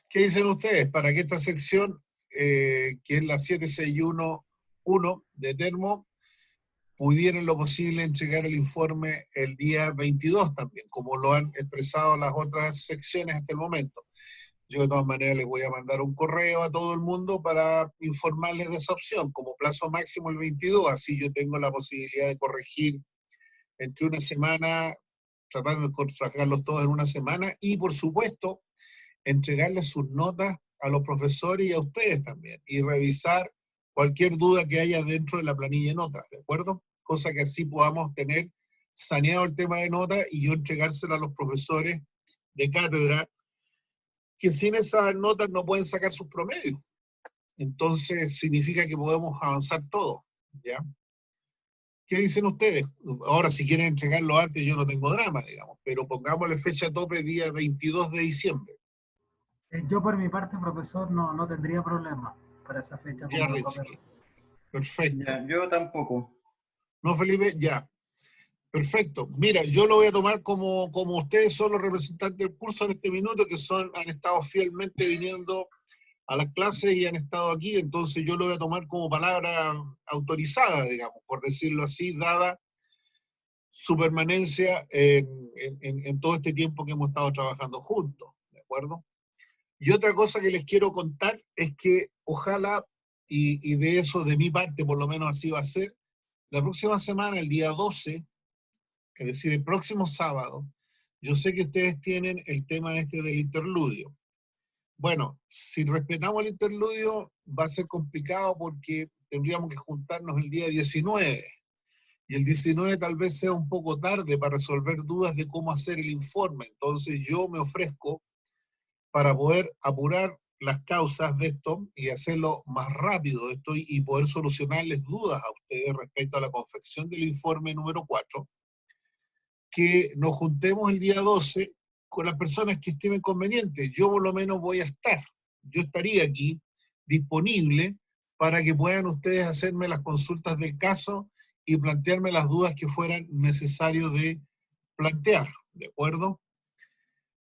¿Qué dicen ustedes para que esta sección, que es la 7611 de Termo, pudiera en lo posible entregar el informe el día 22 también, como lo han expresado las otras secciones hasta el momento? Yo de todas maneras les voy a mandar un correo a todo el mundo para informarles de esa opción, como plazo máximo el 22, así yo tengo la posibilidad de corregir entre una semana, tratar de trabajarlos todos en una semana y por supuesto entregarles sus notas a los profesores y a ustedes también, y revisar cualquier duda que haya dentro de la planilla de notas, ¿de acuerdo? Cosa que así podamos tener saneado el tema de notas y yo entregársela a los profesores de cátedra, que sin esas notas no pueden sacar sus promedios. Entonces significa que podemos avanzar todo, ¿ya? ¿Qué dicen ustedes? Ahora, si quieren entregarlo antes, yo no tengo drama, digamos, pero pongámosle fecha tope día 22 de diciembre. Yo por mi parte, profesor, no tendría problema para esa fecha Ya, como tope. Rinsky. Perfecto. Ya, yo tampoco. ¿No, Felipe? Ya. Perfecto. Mira, yo lo voy a tomar como ustedes son los representantes del curso en este minuto, que han estado fielmente viniendo a las clases y han estado aquí, entonces yo lo voy a tomar como palabra autorizada, digamos, por decirlo así, dada su permanencia en todo este tiempo que hemos estado trabajando juntos, ¿de acuerdo? Y otra cosa que les quiero contar es que ojalá, y de eso de mi parte por lo menos así va a ser, la próxima semana, el día 12, es decir, el próximo sábado, yo sé que ustedes tienen el tema este del interludio. Bueno, si respetamos el interludio va a ser complicado porque tendríamos que juntarnos el día 19. Y el 19 tal vez sea un poco tarde para resolver dudas de cómo hacer el informe. Entonces yo me ofrezco para poder apurar las causas de esto y hacerlo más rápido esto y poder solucionarles dudas a ustedes respecto a la confección del informe número 4, que nos juntemos el día 12 con las personas que estimen conveniente. Yo por lo menos voy a estar, yo estaría aquí disponible para que puedan ustedes hacerme las consultas del caso y plantearme las dudas que fueran necesarios de plantear, ¿de acuerdo?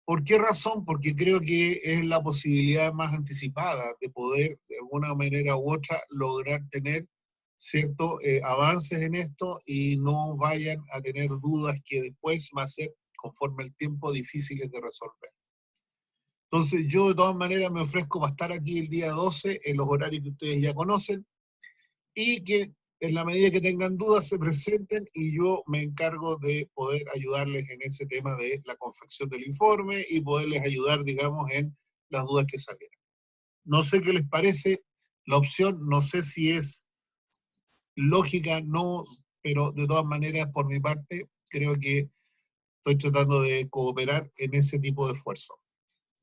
¿Por qué razón? Porque creo que es la posibilidad más anticipada de poder, de alguna manera u otra, lograr tener ciertos avances en esto y no vayan a tener dudas que después va a ser, conforme el tiempo, difíciles de resolver. Entonces yo de todas maneras me ofrezco para estar aquí el día 12 en los horarios que ustedes ya conocen y que en la medida que tengan dudas se presenten y yo me encargo de poder ayudarles en ese tema de la confección del informe y poderles ayudar, digamos, en las dudas que salieran. No sé qué les parece la opción, no sé si es lógica, no, pero de todas maneras, por mi parte, creo que estoy tratando de cooperar en ese tipo de esfuerzo.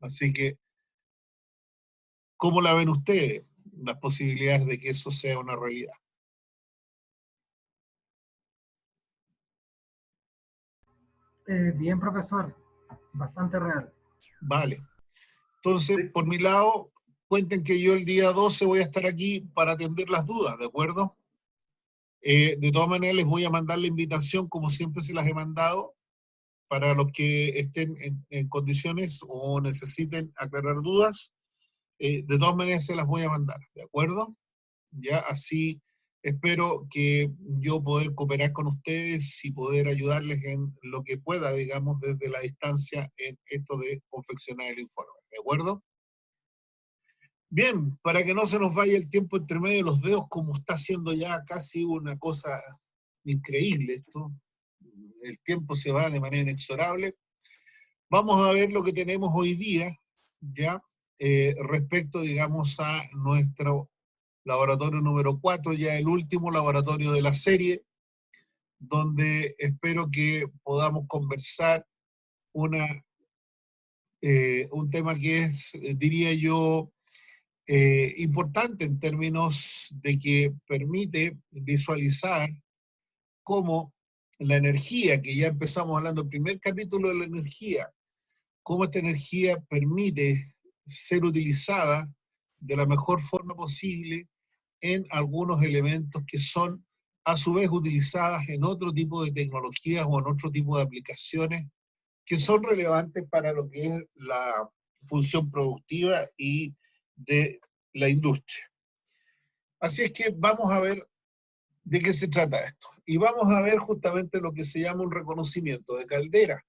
Así que, ¿cómo la ven ustedes? Las posibilidades de que eso sea una realidad. Bien, profesor, bastante real. Vale. Entonces, Sí. por mi lado, cuenten que yo el día 12 voy a estar aquí para atender las dudas, ¿de acuerdo? De todas maneras, les voy a mandar la invitación, como siempre se las he mandado, para los que estén en condiciones o necesiten aclarar dudas. De todas maneras, se las voy a mandar, ¿de acuerdo? Ya así espero que yo poder cooperar con ustedes y poder ayudarles en lo que pueda, digamos, desde la distancia en esto de confeccionar el informe, ¿de acuerdo? Bien, para que no se nos vaya el tiempo entre medio de los dedos, como está siendo ya casi una cosa increíble esto, el tiempo se va de manera inexorable, vamos a ver lo que tenemos hoy día, ya, respecto, digamos, a nuestro laboratorio número 4, ya el último laboratorio de la serie, donde espero que podamos conversar un tema que es, diría yo, importante en términos de que permite visualizar cómo la energía, que ya empezamos hablando, el primer capítulo de la energía, cómo esta energía permite ser utilizada de la mejor forma posible en algunos elementos que son a su vez utilizadas en otro tipo de tecnologías o en otro tipo de aplicaciones que son relevantes para lo que es función productiva y de la industria. Así es que vamos a ver de qué se trata esto. Y vamos a ver justamente lo que se llama un reconocimiento de caldera.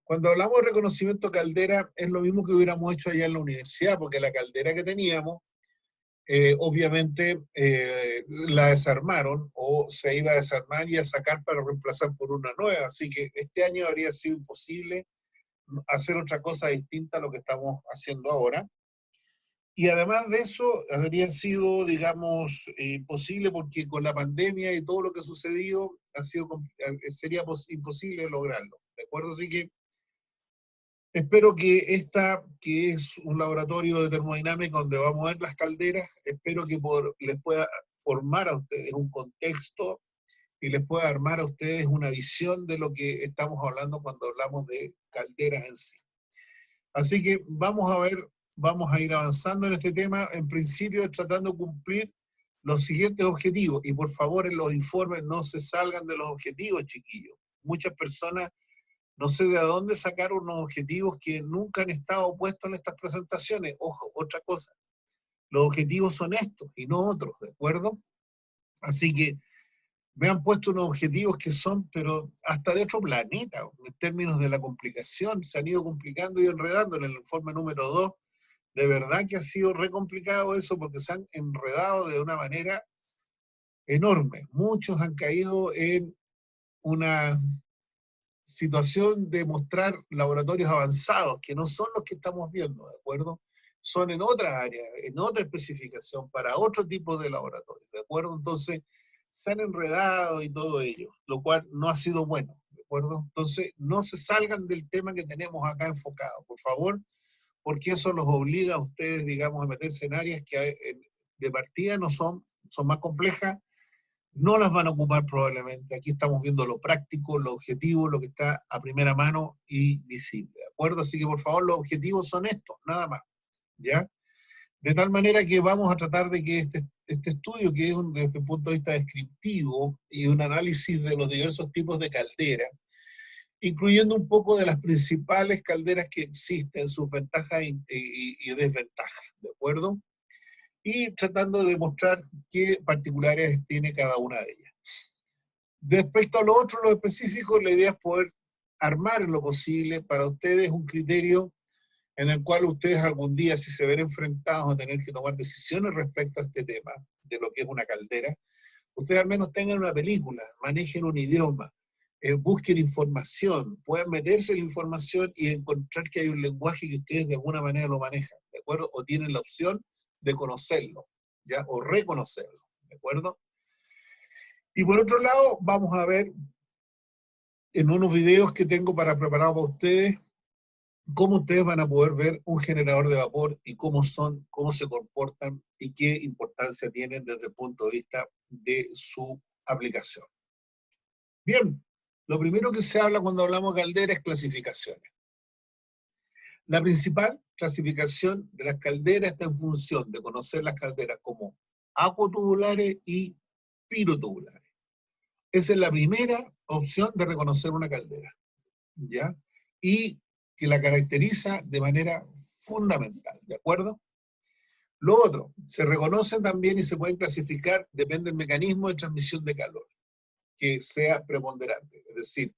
Cuando hablamos de reconocimiento de caldera, es lo mismo que hubiéramos hecho allá en la universidad, porque la caldera que teníamos, obviamente la desarmaron o se iba a desarmar y a sacar para reemplazar por una nueva. Así que este año habría sido imposible hacer otra cosa distinta a lo que estamos haciendo ahora. Y además de eso, habría sido, digamos, imposible porque con la pandemia y todo lo que ha sucedido, sería imposible lograrlo. ¿De acuerdo? Así que espero que esta, que es un laboratorio de termodinámica donde vamos a ver las calderas, espero que les pueda formar a ustedes un contexto y les pueda armar a ustedes una visión de lo que estamos hablando cuando hablamos de calderas en sí. Así que vamos a ir avanzando en este tema, en principio tratando de cumplir los siguientes objetivos. Y por favor, en los informes no se salgan de los objetivos, chiquillos. Muchas personas, no sé de dónde sacaron unos objetivos que nunca han estado puestos en estas presentaciones. Ojo, otra cosa. Los objetivos son estos y no otros, ¿de acuerdo? Así que me han puesto unos objetivos que son, pero hasta de otro planeta, en términos de la complicación, se han ido complicando y enredando. En el informe número 2, de verdad que ha sido re complicado eso, porque se han enredado de una manera enorme. Muchos han caído en una situación de mostrar laboratorios avanzados, que no son los que estamos viendo, ¿de acuerdo? Son en otras áreas, en otra especificación, para otro tipo de laboratorios, ¿de acuerdo? Entonces, se han enredado y todo ello, lo cual no ha sido bueno, ¿de acuerdo? Entonces, no se salgan del tema que tenemos acá enfocado, por favor, porque eso los obliga a ustedes, digamos, a meterse en áreas que de partida no son más complejas, no las van a ocupar probablemente. Aquí estamos viendo lo práctico, lo objetivo, lo que está a primera mano y visible, ¿de acuerdo? Así que por favor, los objetivos son estos, nada más, ¿ya? De tal manera que vamos a tratar de que este estudio, que es desde el punto de vista descriptivo y un análisis de los diversos tipos de caldera, incluyendo un poco de las principales calderas que existen, sus ventajas y desventajas, ¿de acuerdo? Y tratando de mostrar qué particulares tiene cada una de ellas. Respecto a lo otro, lo específico, la idea es poder armar en lo posible para ustedes un criterio en el cual ustedes algún día, si se ven enfrentados a tener que tomar decisiones respecto a este tema, de lo que es una caldera, ustedes al menos tengan una película, manejen un idioma, busquen información, pueden meterse en la información y encontrar que hay un lenguaje que ustedes de alguna manera lo manejan, ¿de acuerdo? O tienen la opción de conocerlo, ¿ya? O reconocerlo, ¿de acuerdo? Y por otro lado, vamos a ver en unos videos que tengo preparados para ustedes, cómo ustedes van a poder ver un generador de vapor y cómo se comportan y qué importancia tienen desde el punto de vista de su aplicación. Bien, lo primero que se habla cuando hablamos de caldera es clasificaciones. La principal clasificación de las calderas está en función de conocer las calderas como acotubulares y pirotubulares. Esa es la primera opción de reconocer una caldera, ¿ya? Y que la caracteriza de manera fundamental, ¿de acuerdo? Lo otro, se reconocen también y se pueden clasificar, depende del mecanismo de transmisión de calor, que sea preponderante, es decir,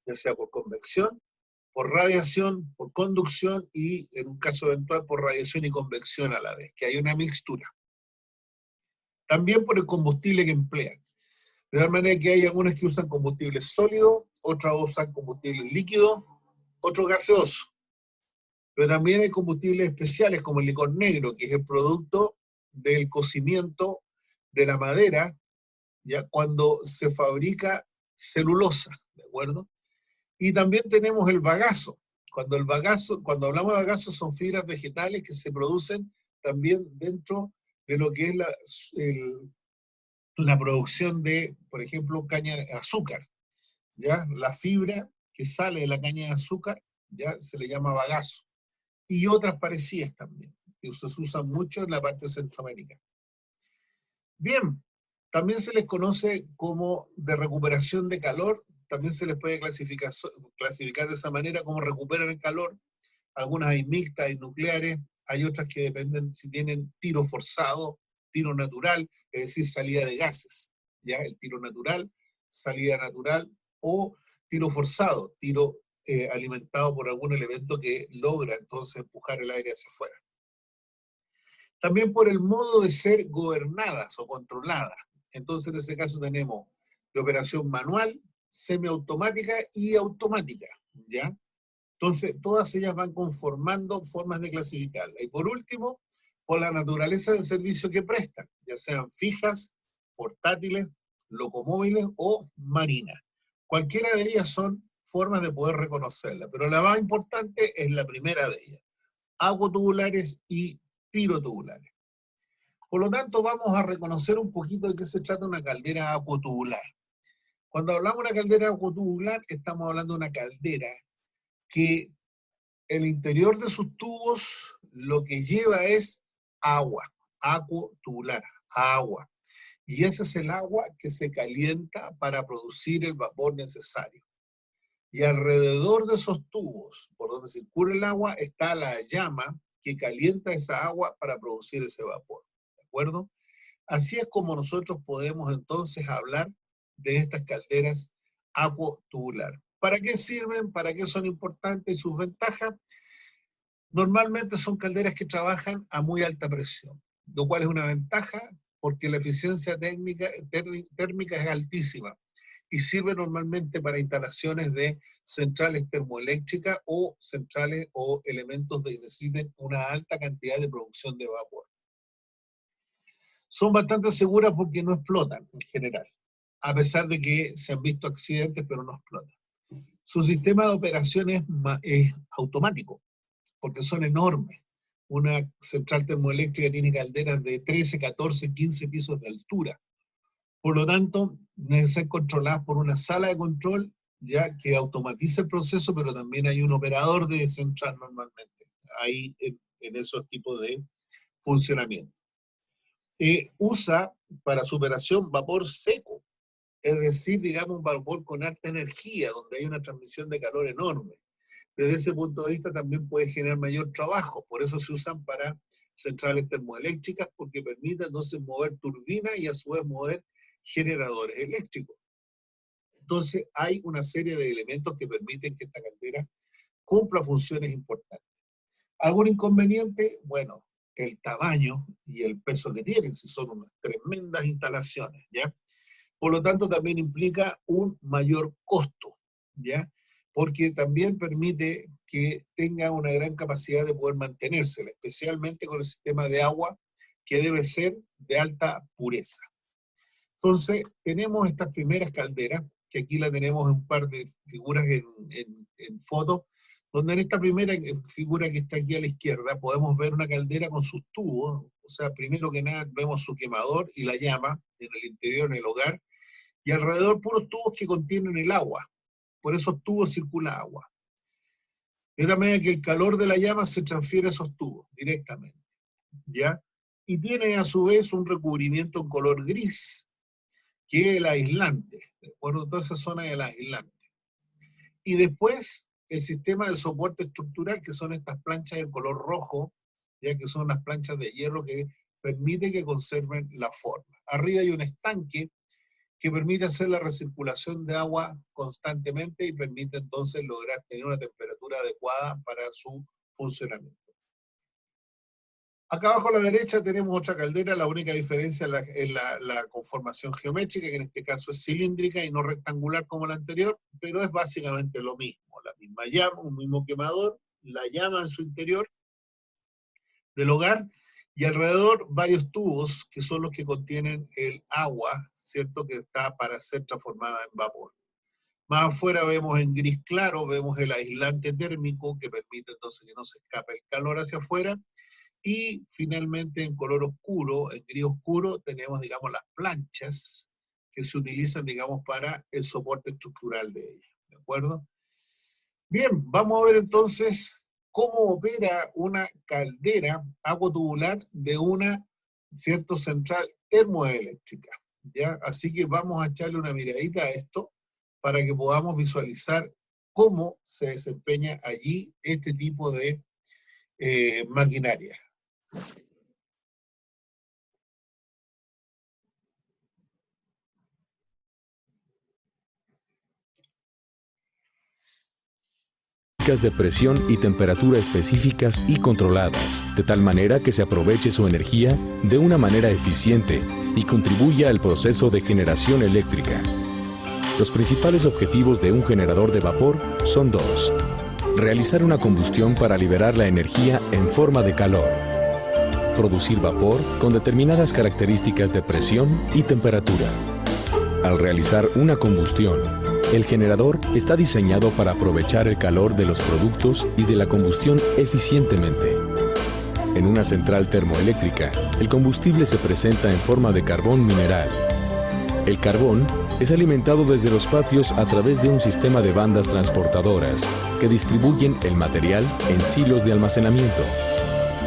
ya sea por convección, por radiación, por conducción y, en un caso eventual, por radiación y convección a la vez, que hay una mixtura. También por el combustible que emplean. De tal manera que hay algunas que usan combustible sólido, otras usan combustible líquido, otros gaseoso. Pero también hay combustibles especiales como el licor negro, que es el producto del cocimiento de la madera, ya cuando se fabrica celulosa, ¿de acuerdo? Y también tenemos el bagazo. Cuando hablamos de bagazo, son fibras vegetales que se producen también dentro de lo que es la producción de, por ejemplo, caña de azúcar. ¿Ya? La fibra que sale de la caña de azúcar, ya se le llama bagazo. Y otras parecidas también, que se usan mucho en la parte de Centroamérica. Bien, también se les conoce como de recuperación de calor, también se les puede clasificar de esa manera, como recuperan el calor, algunas hay mixtas, hay nucleares, hay otras que dependen si tienen tiro forzado, tiro natural, es decir, salida de gases, ¿ya? El tiro natural, salida natural, o tiro forzado, tiro alimentado por algún elemento que logra entonces empujar el aire hacia afuera. También por el modo de ser gobernadas o controladas. Entonces en ese caso tenemos de operación manual, semiautomática y automática, ¿ya? Entonces todas ellas van conformando formas de clasificarla. Y por último, por la naturaleza del servicio que prestan, ya sean fijas, portátiles, locomóviles o marinas. Cualquiera de ellas son formas de poder reconocerla, pero la más importante es la primera de ellas, acuatubulares y pirotubulares. Por lo tanto, vamos a reconocer un poquito de qué se trata una caldera acuatubular. Cuando hablamos de una caldera acuatubular, estamos hablando de una caldera que el interior de sus tubos lo que lleva es agua, acuatubular, agua. Y ese es el agua que se calienta para producir el vapor necesario. Y alrededor de esos tubos, por donde circula el agua, está la llama que calienta esa agua para producir ese vapor. ¿De acuerdo? Así es como nosotros podemos entonces hablar de estas calderas acuatubulares. ¿Para qué sirven? ¿Para qué son importantes y sus ventajas? Normalmente son calderas que trabajan a muy alta presión, lo cual es una ventaja porque la eficiencia térmica es altísima y sirve normalmente para instalaciones de centrales termoeléctricas o centrales o elementos que necesiten una alta cantidad de producción de vapor. Son bastante seguras porque no explotan en general, a pesar de que se han visto accidentes, pero no explotan. Su sistema de operación es automático, porque son enormes. Una central termoeléctrica tiene calderas de 13, 14, 15 pisos de altura. Por lo tanto, deben ser controladas por una sala de control, ya que automatiza el proceso, pero también hay un operador de central normalmente, ahí en esos tipos de funcionamiento. Usa para su operación vapor seco, es decir, digamos, un vapor con alta energía, donde hay una transmisión de calor enorme. Desde ese punto de vista también puede generar mayor trabajo, por eso se usan para centrales termoeléctricas, porque permite entonces mover turbinas y a su vez mover generadores eléctricos. Entonces hay una serie de elementos que permiten que esta caldera cumpla funciones importantes. ¿Algún inconveniente? Bueno, el tamaño y el peso que tienen, si son unas tremendas instalaciones, ¿ya? Por lo tanto, también implica un mayor costo, ¿ya? Porque también permite que tenga una gran capacidad de poder mantenerse, especialmente con el sistema de agua, que debe ser de alta pureza. Entonces, tenemos estas primeras calderas, que aquí la tenemos en un par de figuras en fotos, donde en esta primera figura que está aquí a la izquierda podemos ver una caldera con sus tubos, o sea, primero que nada vemos su quemador y la llama en el interior, en el hogar, y alrededor puros tubos que contienen el agua. Por esos tubos circula agua. De tal manera que el calor de la llama se transfiere a esos tubos directamente, ¿ya? Y tiene a su vez un recubrimiento en color gris, que es el aislante, ¿de acuerdo? Toda esa zona es el aislante. Y después el sistema de soporte estructural, que son estas planchas de color rojo, ya que son las planchas de hierro que permiten que conserven la forma. Arriba hay un estanque que permite hacer la recirculación de agua constantemente y permite entonces lograr tener una temperatura adecuada para su funcionamiento. Acá abajo a la derecha tenemos otra caldera, la única diferencia es la conformación geométrica, que en este caso es cilíndrica y no rectangular como la anterior, pero es básicamente lo mismo, la misma llama, un mismo quemador, la llama en su interior del hogar, y alrededor varios tubos que son los que contienen el agua, ¿cierto?, que está para ser transformada en vapor. Más afuera vemos en gris claro, vemos el aislante térmico que permite entonces que no se escape el calor hacia afuera, y finalmente en color oscuro, en gris oscuro, tenemos, digamos, las planchas que se utilizan, digamos, para el soporte estructural de ellas, ¿de acuerdo? Bien, vamos a ver entonces cómo opera una caldera acuatubular de una, ¿cierto?, central termoeléctrica, ¿ya? Así que vamos a echarle una miradita a esto para que podamos visualizar cómo se desempeña allí este tipo de maquinaria. De presión y temperatura específicas y controladas, de tal manera que se aproveche su energía de una manera eficiente y contribuya al proceso de generación eléctrica. Los principales objetivos de un generador de vapor son dos: realizar una combustión para liberar la energía en forma de calor, producir vapor con determinadas características de presión y temperatura. Al realizar una combustión, el generador está diseñado para aprovechar el calor de los productos y de la combustión eficientemente. En una central termoeléctrica, el combustible se presenta en forma de carbón mineral. El carbón es alimentado desde los patios a través de un sistema de bandas transportadoras que distribuyen el material en silos de almacenamiento.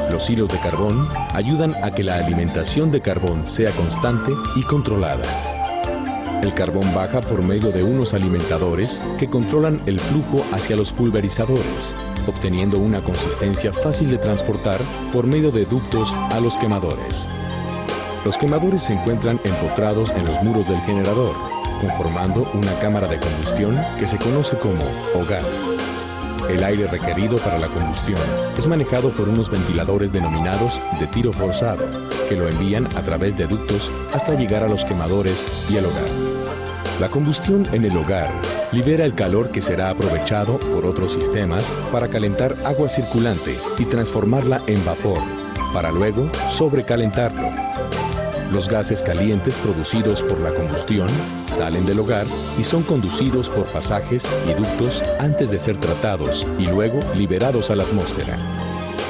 Los silos de carbón ayudan a que la alimentación de carbón sea constante y controlada. El carbón baja por medio de unos alimentadores que controlan el flujo hacia los pulverizadores, obteniendo una consistencia fácil de transportar por medio de ductos a los quemadores. Los quemadores se encuentran empotrados en los muros del generador, conformando una cámara de combustión que se conoce como hogar. El aire requerido para la combustión es manejado por unos ventiladores denominados de tiro forzado, que lo envían a través de ductos hasta llegar a los quemadores y el hogar. La combustión en el hogar libera el calor que será aprovechado por otros sistemas para calentar agua circulante y transformarla en vapor, para luego sobrecalentarlo. Los gases calientes producidos por la combustión salen del hogar y son conducidos por pasajes y ductos antes de ser tratados y luego liberados a la atmósfera.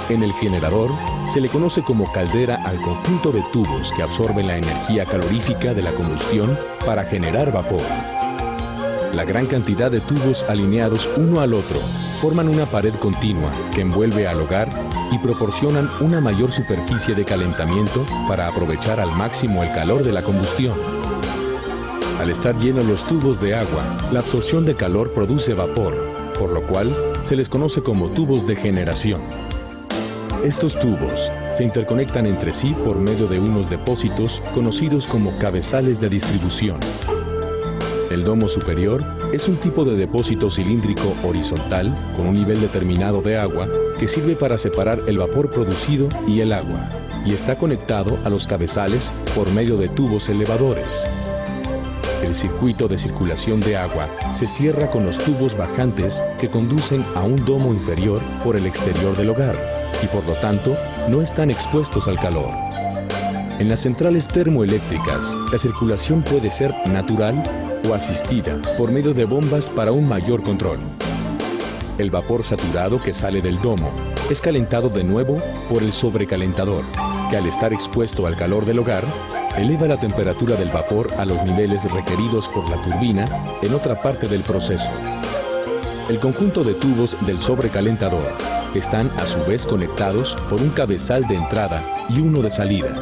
En el generador se le conoce como caldera al conjunto de tubos que absorben la energía calorífica de la combustión para generar vapor. La gran cantidad de tubos alineados uno al otro forman una pared continua que envuelve al hogar y proporcionan una mayor superficie de calentamiento para aprovechar al máximo el calor de la combustión. Al estar llenos los tubos de agua, la absorción de calor produce vapor, por lo cual se les conoce como tubos de generación. Estos tubos se interconectan entre sí por medio de unos depósitos conocidos como cabezales de distribución. El domo superior es un tipo de depósito cilíndrico horizontal con un nivel determinado de agua que sirve para separar el vapor producido y el agua, y está conectado a los cabezales por medio de tubos elevadores. El circuito de circulación de agua se cierra con los tubos bajantes que conducen a un domo inferior por el exterior del hogar, y por lo tanto no están expuestos al calor. En las centrales termoeléctricas, la circulación puede ser natural o asistida por medio de bombas para un mayor control. El vapor saturado que sale del domo es calentado de nuevo por el sobrecalentador, que al estar expuesto al calor del hogar, eleva la temperatura del vapor a los niveles requeridos por la turbina en otra parte del proceso. El conjunto de tubos del sobrecalentador están a su vez conectados por un cabezal de entrada y uno de salida,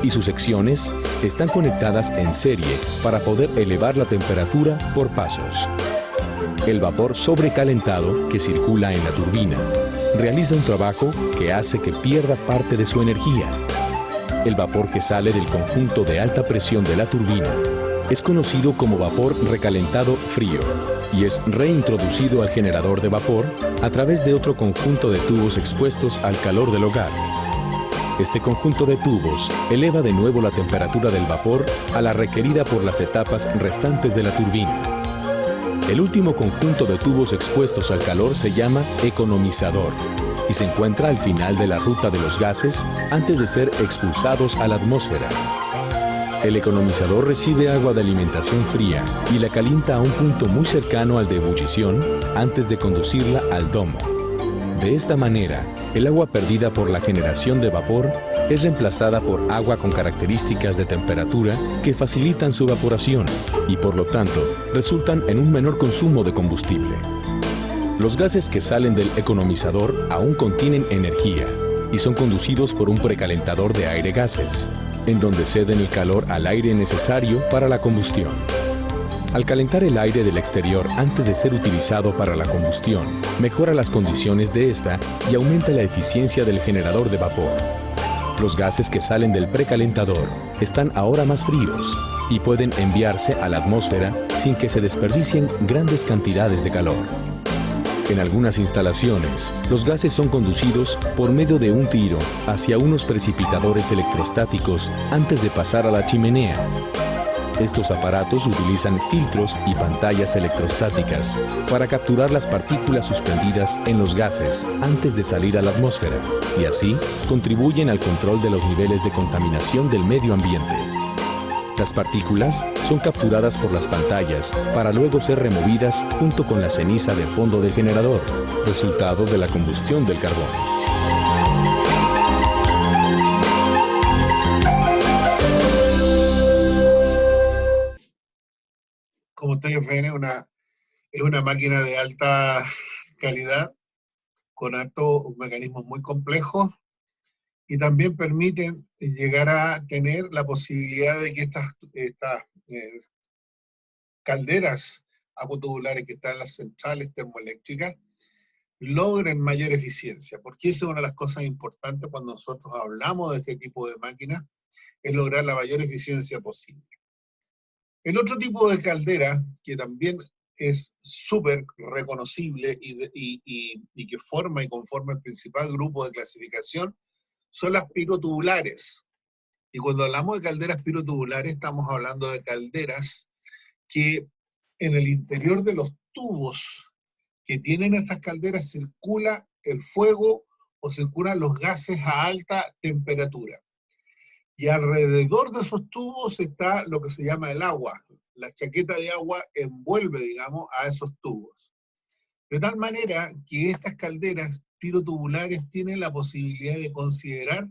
y sus secciones están conectadas en serie para poder elevar la temperatura por pasos. El vapor sobrecalentado que circula en la turbina realiza un trabajo que hace que pierda parte de su energía. El vapor que sale del conjunto de alta presión de la turbina es conocido como vapor recalentado frío y es reintroducido al generador de vapor a través de otro conjunto de tubos expuestos al calor del hogar. Este conjunto de tubos eleva de nuevo la temperatura del vapor a la requerida por las etapas restantes de la turbina. El último conjunto de tubos expuestos al calor se llama economizador y se encuentra al final de la ruta de los gases antes de ser expulsados a la atmósfera. El economizador recibe agua de alimentación fría y la calienta a un punto muy cercano al de ebullición antes de conducirla al domo. De esta manera, el agua perdida por la generación de vapor es reemplazada por agua con características de temperatura que facilitan su evaporación y por lo tanto resultan en un menor consumo de combustible. Los gases que salen del economizador aún contienen energía y son conducidos por un precalentador de aire-gases, en donde ceden el calor al aire necesario para la combustión. Al calentar el aire del exterior antes de ser utilizado para la combustión, mejora las condiciones de esta y aumenta la eficiencia del generador de vapor. Los gases que salen del precalentador están ahora más fríos y pueden enviarse a la atmósfera sin que se desperdicien grandes cantidades de calor. En algunas instalaciones, los gases son conducidos por medio de un tiro hacia unos precipitadores electrostáticos antes de pasar a la chimenea. Estos aparatos utilizan filtros y pantallas electrostáticas para capturar las partículas suspendidas en los gases antes de salir a la atmósfera y así contribuyen al control de los niveles de contaminación del medio ambiente. Las partículas son capturadas por las pantallas para luego ser removidas junto con la ceniza del fondo del generador, resultado de la combustión del carbón. Como ustedes ven, es una máquina de alta calidad, con altos mecanismos muy complejos, y también permiten llegar a tener la posibilidad de que estas calderas acutubulares que están en las centrales termoeléctricas logren mayor eficiencia, porque esa es una de las cosas importantes cuando nosotros hablamos de este tipo de máquinas, es lograr la mayor eficiencia posible. El otro tipo de caldera, que también es súper reconocible y que forma y conforma el principal grupo de clasificación, son las pirotubulares. Y cuando hablamos de calderas pirotubulares, estamos hablando de calderas que en el interior de los tubos que tienen estas calderas circula el fuego o circulan los gases a alta temperatura. Y alrededor de esos tubos está lo que se llama el agua. La chaqueta de agua envuelve, digamos, a esos tubos. De tal manera que estas calderas pirotubulares tienen la posibilidad de considerar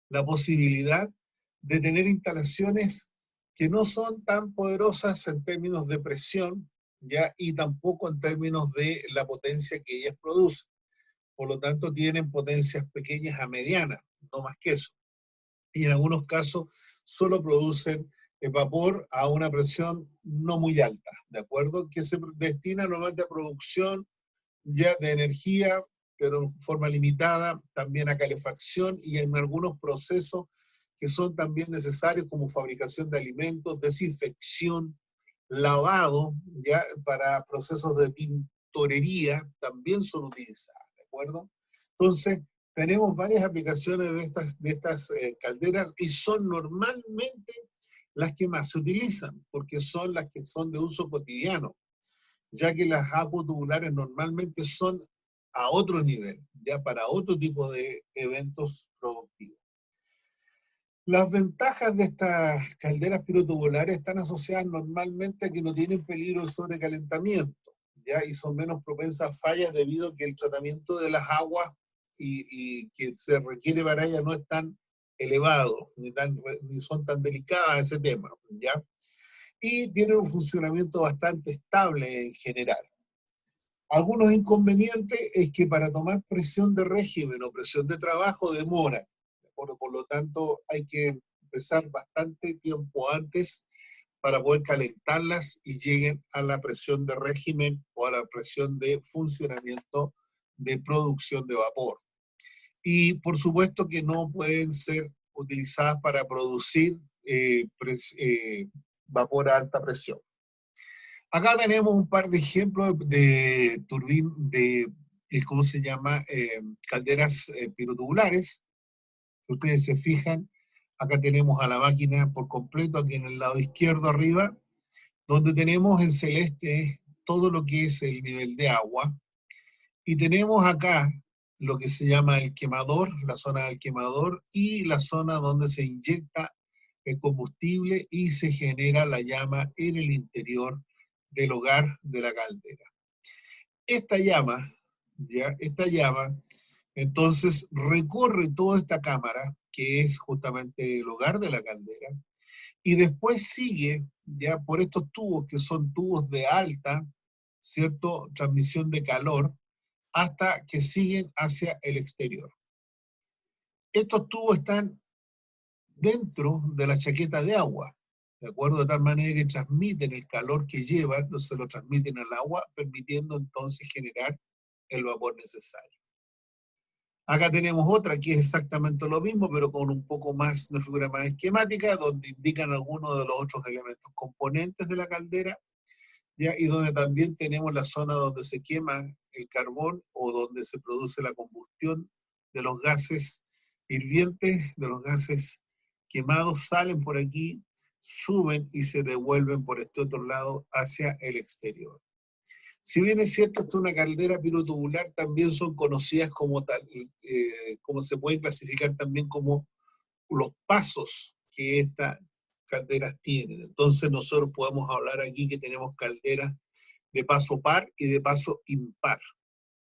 la posibilidad de tener instalaciones que no son tan poderosas en términos de presión, ¿ya? Y tampoco en términos de la potencia que ellas producen. Por lo tanto, tienen potencias pequeñas a medianas, no más que eso. Y en algunos casos solo producen vapor a una presión no muy alta, ¿de acuerdo? Que se destina normalmente a producción ya de energía, pero en forma limitada, también a calefacción y en algunos procesos que son también necesarios como fabricación de alimentos, desinfección, lavado, ya para procesos de tintorería también son utilizadas, ¿de acuerdo? Entonces, tenemos varias aplicaciones de estas calderas y son normalmente las que más se utilizan, porque son las que son de uso cotidiano, ya que las acutubulares normalmente son a otro nivel, ya para otro tipo de eventos productivos. Las ventajas de estas calderas pirotubulares están asociadas normalmente a que no tienen peligro de sobrecalentamiento, ¿ya? Y son menos propensas a fallas debido a que el tratamiento de las aguas y que se requiere para ellas no es tan elevado, ni son tan delicadas ese tema, ¿ya? Y tienen un funcionamiento bastante estable en general. Algunos inconvenientes es que para tomar presión de régimen o presión de trabajo demora. Por lo tanto, hay que empezar bastante tiempo antes para poder calentarlas y lleguen a la presión de régimen o a la presión de funcionamiento de producción de vapor. Y por supuesto que no pueden ser utilizadas para producir vapor a alta presión. Acá tenemos un par de ejemplos de turbinas, ¿cómo se llama? Calderas pirotubulares. Si ustedes se fijan, acá tenemos a la máquina por completo, aquí en el lado izquierdo arriba, donde tenemos en celeste todo lo que es el nivel de agua, y tenemos acá lo que se llama el quemador, la zona del quemador, y la zona donde se inyecta el combustible y se genera la llama en el interior del hogar de la caldera. Esta llama, entonces recorre toda esta cámara, que es justamente el hogar de la caldera, y después sigue ya por estos tubos, que son tubos de alta, ¿cierto?, transmisión de calor, hasta que siguen hacia el exterior. Estos tubos están dentro de la chaqueta de agua, ¿de acuerdo? De tal manera que transmiten el calor que llevan, entonces lo transmiten al agua, permitiendo entonces generar el vapor necesario. Acá tenemos otra que es exactamente lo mismo, pero con un poco más, una figura más esquemática, donde indican algunos de los otros elementos componentes de la caldera, ¿ya? Y donde también tenemos la zona donde se quema el carbón o donde se produce la combustión de los gases hirvientes, de los gases quemados, salen por aquí, suben y se devuelven por este otro lado hacia el exterior. Si bien es cierto, esta es una caldera pirotubular, también son conocidas como tal, como se pueden clasificar también como los pasos que estas calderas tienen. Entonces nosotros podemos hablar aquí que tenemos calderas de paso par y de paso impar.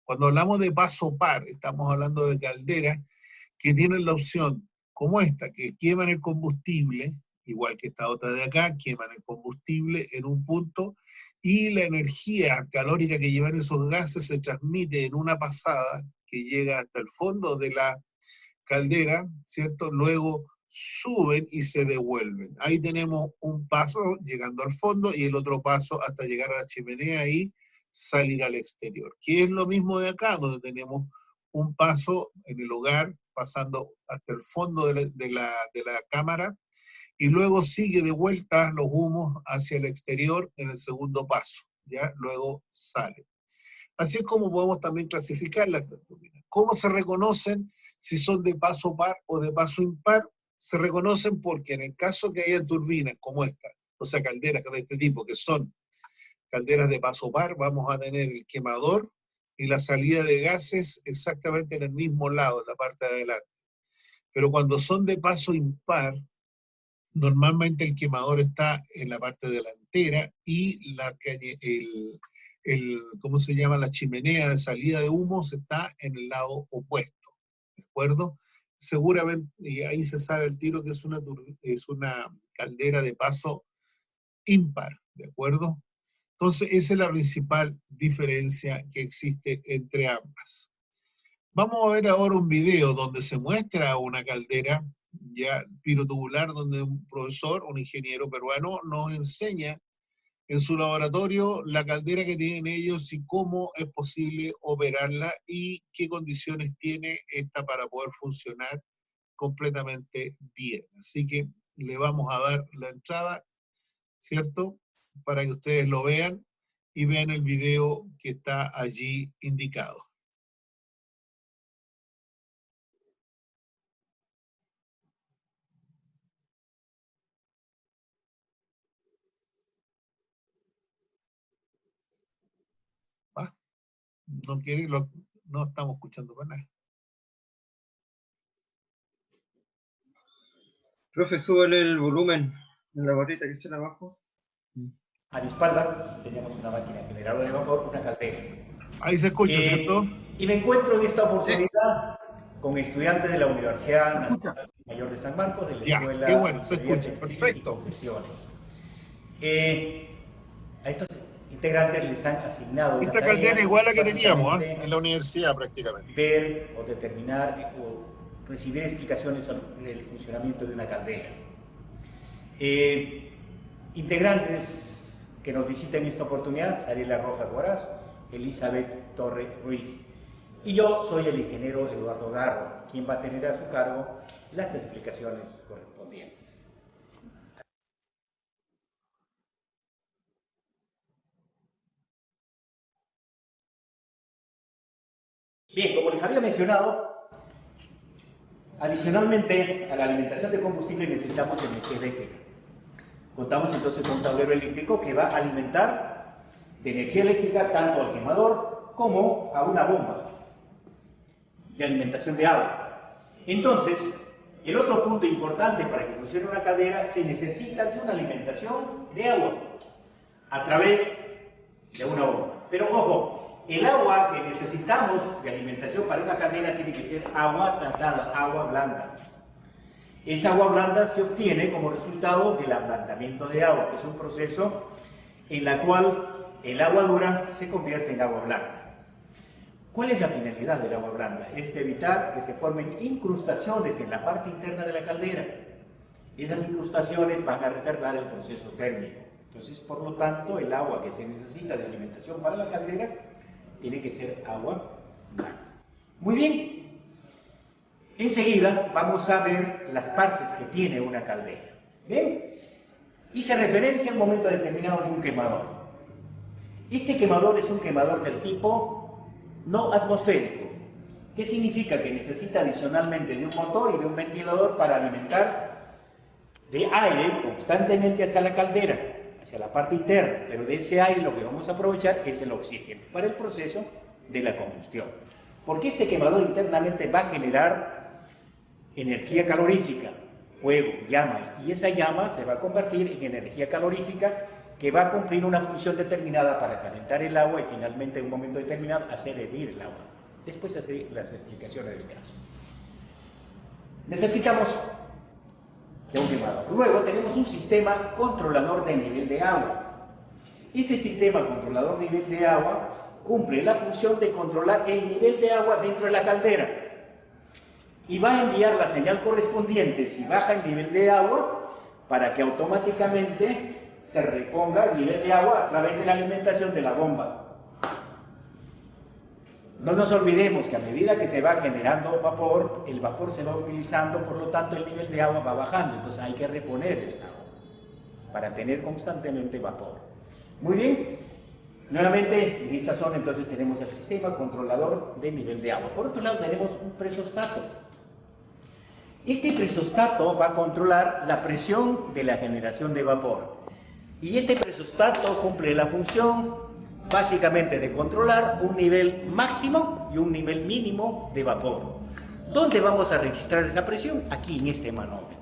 Cuando hablamos de paso par, estamos hablando de calderas que tienen la opción, como esta, que queman el combustible, igual que esta otra de acá, queman el combustible en un punto y la energía calórica que llevan esos gases se transmite en una pasada que llega hasta el fondo de la caldera, ¿cierto? Luego suben y se devuelven. Ahí tenemos un paso llegando al fondo y el otro paso hasta llegar a la chimenea y salir al exterior. Que es lo mismo de acá, donde tenemos un paso en el hogar, pasando hasta el fondo de la cámara, y luego sigue de vuelta los humos hacia el exterior en el segundo paso, ¿ya? Luego sale. Así es como podemos también clasificar las turbinas. ¿Cómo se reconocen si son de paso par o de paso impar? Se reconocen porque en el caso que haya turbinas como esta, o sea, calderas de este tipo, que son calderas de paso par, vamos a tener el quemador y la salida de gases exactamente en el mismo lado, en la parte de adelante. Pero cuando son de paso impar, normalmente el quemador está en la parte delantera y ¿cómo se llama? La chimenea de salida de humos está en el lado opuesto, ¿de acuerdo? Seguramente, y ahí se sabe el tiro que es una caldera de paso impar, ¿de acuerdo? Entonces, esa es la principal diferencia que existe entre ambas. Vamos a ver ahora un video donde se muestra una caldera ya pirotubular, donde un profesor, un ingeniero peruano, nos enseña en su laboratorio la caldera que tienen ellos y cómo es posible operarla y qué condiciones tiene esta para poder funcionar completamente bien. Así que le vamos a dar la entrada, ¿cierto? Para que ustedes lo vean y vean el video que está allí indicado. ¿Va? No quiere, no estamos escuchando para nada. Profe, súbele el volumen en la barrita que está abajo. A mi espalda teníamos una máquina generadora de vapor, una caldera. Ahí se escucha, ¿cierto? Y me encuentro en esta oportunidad con estudiantes de la Universidad Nacional Mayor de San Marcos, de la Ya, Escuela qué bueno, se Superior de escucha, Textil y perfecto. Confecciones. A estos integrantes les han asignado una Esta tarea, caldera es igual a la que teníamos básicamente, en la universidad prácticamente. ver o determinar o recibir explicaciones sobre el funcionamiento de una caldera. Integrantes que nos visitan en esta oportunidad, Sariela Rojas Guaraz, Elizabeth Torre Ruiz. Y yo soy el ingeniero Eduardo Garro, quien va a tener a su cargo las explicaciones correspondientes. Bien, como les había mencionado, adicionalmente a la alimentación de combustible necesitamos energía eléctrica. Contamos entonces con un tablero eléctrico que va a alimentar de energía eléctrica tanto al quemador como a una bomba de alimentación de agua. Entonces, el otro punto importante para que funcione una caldera, se necesita de una alimentación de agua a través de una bomba. Pero ojo, el agua que necesitamos de alimentación para una caldera tiene que ser agua tratada, agua blanda. Esa agua blanda se obtiene como resultado del ablandamiento de agua, que es un proceso en el cual el agua dura se convierte en agua blanda. ¿Cuál es la finalidad del agua blanda? Es evitar que se formen incrustaciones en la parte interna de la caldera. Esas incrustaciones van a retardar el proceso térmico. Entonces, por lo tanto, el agua que se necesita de alimentación para la caldera tiene que ser agua blanca. Muy bien. Enseguida vamos a ver las partes que tiene una caldera. ¿Bien? Hice referencia a un momento determinado de un quemador. Este quemador es un quemador del tipo no atmosférico. ¿Qué significa? Que necesita adicionalmente de un motor y de un ventilador para alimentar de aire constantemente hacia la caldera, hacia la parte interna, pero de ese aire lo que vamos a aprovechar es el oxígeno para el proceso de la combustión. Porque este quemador internamente va a generar energía calorífica, fuego, llama, y esa llama se va a convertir en energía calorífica que va a cumplir una función determinada para calentar el agua y finalmente en un momento determinado hacer hervir el agua. Después hacer las explicaciones del caso. Necesitamos de un quemador. Luego tenemos un sistema controlador de nivel de agua. Este sistema controlador de nivel de agua cumple la función de controlar el nivel de agua dentro de la caldera y va a enviar la señal correspondiente si baja el nivel de agua para que automáticamente se reponga el nivel de agua a través de la alimentación de la bomba. No nos olvidemos que a medida que se va generando vapor, el vapor se va utilizando, por lo tanto el nivel de agua va bajando, entonces hay que reponer esta agua para tener constantemente vapor. Muy bien, nuevamente en esta zona entonces tenemos el sistema controlador de nivel de agua. Por otro lado tenemos un presostato. Este presostato va a controlar la presión de la generación de vapor. Y este presostato cumple la función básicamente de controlar un nivel máximo y un nivel mínimo de vapor. ¿Dónde vamos a registrar esa presión? Aquí en este manómetro.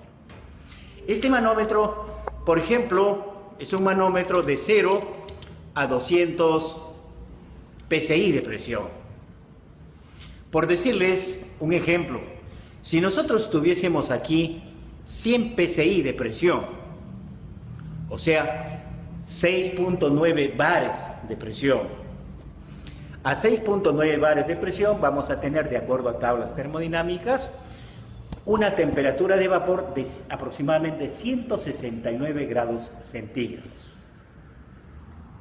Este manómetro, por ejemplo, es un manómetro de 0 a 200 psi de presión. Por decirles un ejemplo, si nosotros tuviésemos aquí 100 psi de presión, o sea, 6.9 bares de presión. A 6.9 bares de presión vamos a tener, de acuerdo a tablas termodinámicas, una temperatura de vapor de aproximadamente 169 grados centígrados.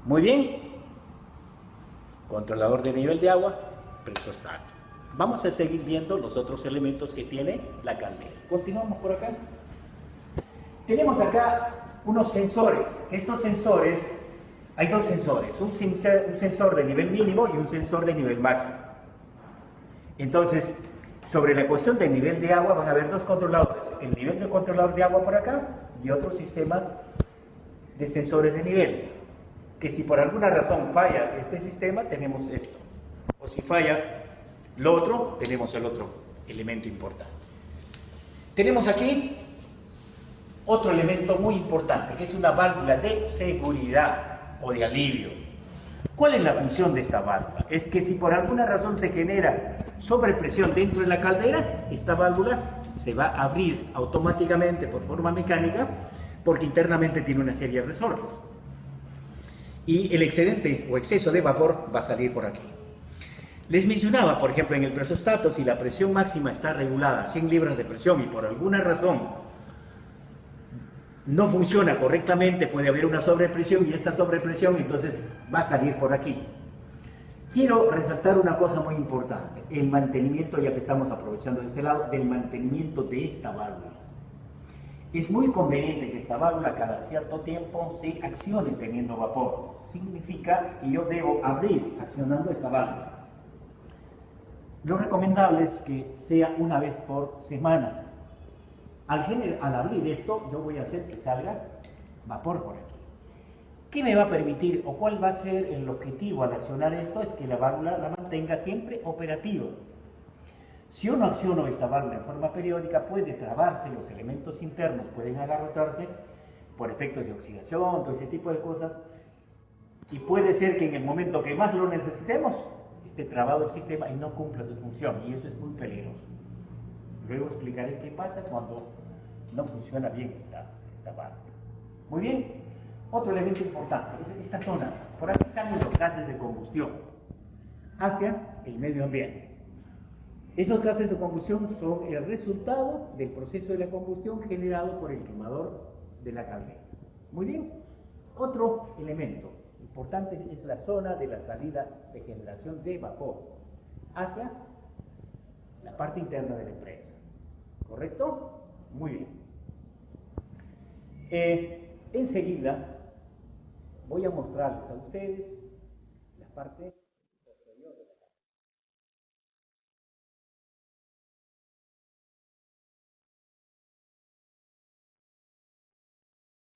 Muy bien. Controlador de nivel de agua, presostato. Vamos a seguir viendo los otros elementos que tiene la caldera. Continuamos por acá. Tenemos acá unos sensores. Estos sensores, hay dos sensores, un sensor de nivel mínimo y un sensor de nivel máximo. Entonces, sobre la cuestión del nivel de agua van a haber dos controladores, el nivel de controlador de agua por acá y otro sistema de sensores de nivel, que si por alguna razón falla este sistema, tenemos esto, o si falla lo otro, tenemos el otro elemento importante. Tenemos aquí otro elemento muy importante, que es una válvula de seguridad o de alivio. ¿Cuál es la función de esta válvula? Es que si por alguna razón se genera sobrepresión dentro de la caldera, esta válvula se va a abrir automáticamente por forma mecánica, porque internamente tiene una serie de resortes. Y el excedente o exceso de vapor va a salir por aquí. Les mencionaba, por ejemplo, en el presostato, si la presión máxima está regulada a 100 libras de presión y por alguna razón no funciona correctamente, puede haber una sobrepresión y esta sobrepresión entonces va a salir por aquí. Quiero resaltar una cosa muy importante, el mantenimiento, ya que estamos aprovechando de este lado, del mantenimiento de esta válvula. Es muy conveniente que esta válvula cada cierto tiempo se accione teniendo vapor. Significa que yo debo abrir accionando esta válvula. Lo recomendable es que sea una vez por semana. Al abrir esto, yo voy a hacer que salga vapor por aquí. ¿Qué me va a permitir o cuál va a ser el objetivo al accionar esto? Es que la válvula la mantenga siempre operativa. Si yo no acciono esta válvula en forma periódica, puede trabarse, los elementos internos pueden agarrotarse por efectos de oxidación, todo ese tipo de cosas, y puede ser que en el momento que más lo necesitemos, esté trabado el sistema y no cumpla su función, y eso es muy peligroso. Luego explicaré qué pasa cuando no funciona bien esta válvula. Muy bien, otro elemento importante es esta zona. Por aquí salen los gases de combustión hacia el medio ambiente. Esos gases de combustión son el resultado del proceso de la combustión generado por el quemador de la caldera. Muy bien. Otro elemento importante es la zona de la salida de generación de vapor hacia la parte interna de la empresa. ¿Correcto? Muy bien. Enseguida voy a mostrarles a ustedes la parte posterior de la caldera.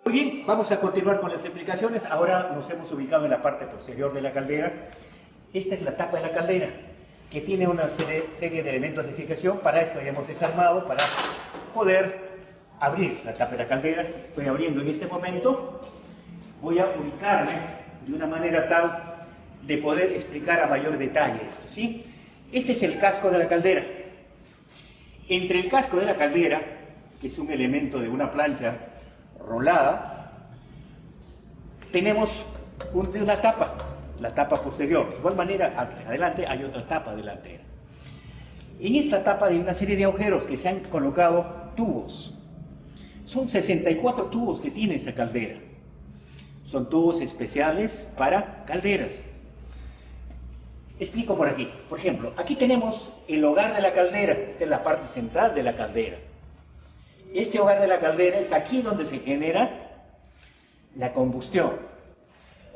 Muy bien, vamos a continuar con las explicaciones. Ahora nos hemos ubicado en la parte posterior de la caldera. Esta es la tapa de la caldera, que tiene una serie de elementos de fijación. Para esto ya hemos desarmado, para poder abrir la tapa de la caldera. Estoy abriendo en este momento. Voy a ubicarme de una manera tal de poder explicar a mayor detalle esto, ¿sí? Este es el casco de la caldera. Entre el casco de la caldera, que es un elemento de una plancha rolada, tenemos una tapa, la tapa posterior. De igual manera, hacia adelante hay otra tapa delantera. En esta tapa hay una serie de agujeros que se han colocado tubos. Son 64 tubos que tiene esta caldera. Son tubos especiales para calderas. Explico por aquí. Por ejemplo, aquí tenemos el hogar de la caldera. Esta es la parte central de la caldera. Este hogar de la caldera es aquí donde se genera la combustión.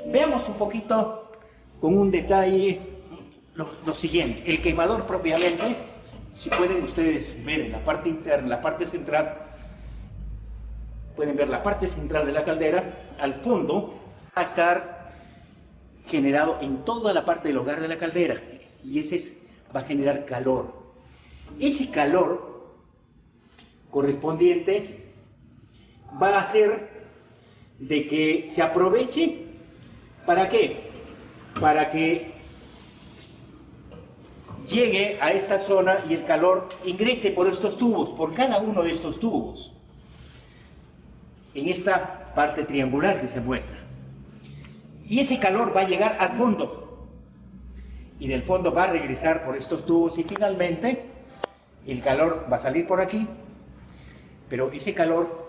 Veamos un poquito con un detalle lo siguiente. El quemador propiamente, si pueden ustedes ver en la parte interna, la parte central, pueden ver la parte central de la caldera, al fondo va a estar generado en toda la parte del hogar de la caldera, y va a generar calor. Ese calor correspondiente va a hacer de que se aproveche. ¿Para qué? Para que llegue a esta zona y el calor ingrese por estos tubos, por cada uno de estos tubos, en esta parte triangular que se muestra. Y ese calor va a llegar al fondo, y del fondo va a regresar por estos tubos, y finalmente el calor va a salir por aquí, pero ese calor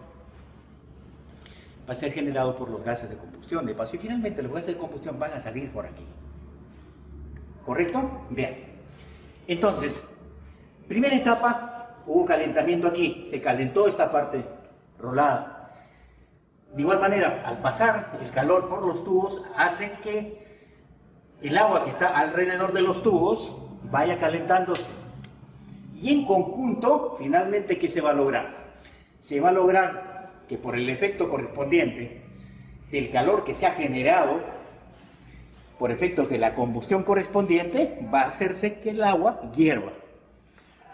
va a ser generado por los gases de combustión de paso, y finalmente los gases de combustión van a salir por aquí. ¿Correcto? Bien. Entonces, primera etapa, hubo calentamiento aquí, se calentó esta parte rolada. De igual manera, al pasar el calor por los tubos, hace que el agua que está alrededor de los tubos vaya calentándose. Y en conjunto, finalmente, ¿qué se va a lograr? Se va a lograr que por el efecto correspondiente del calor que se ha generado por efectos de la combustión correspondiente, va a hacerse que el agua hierva.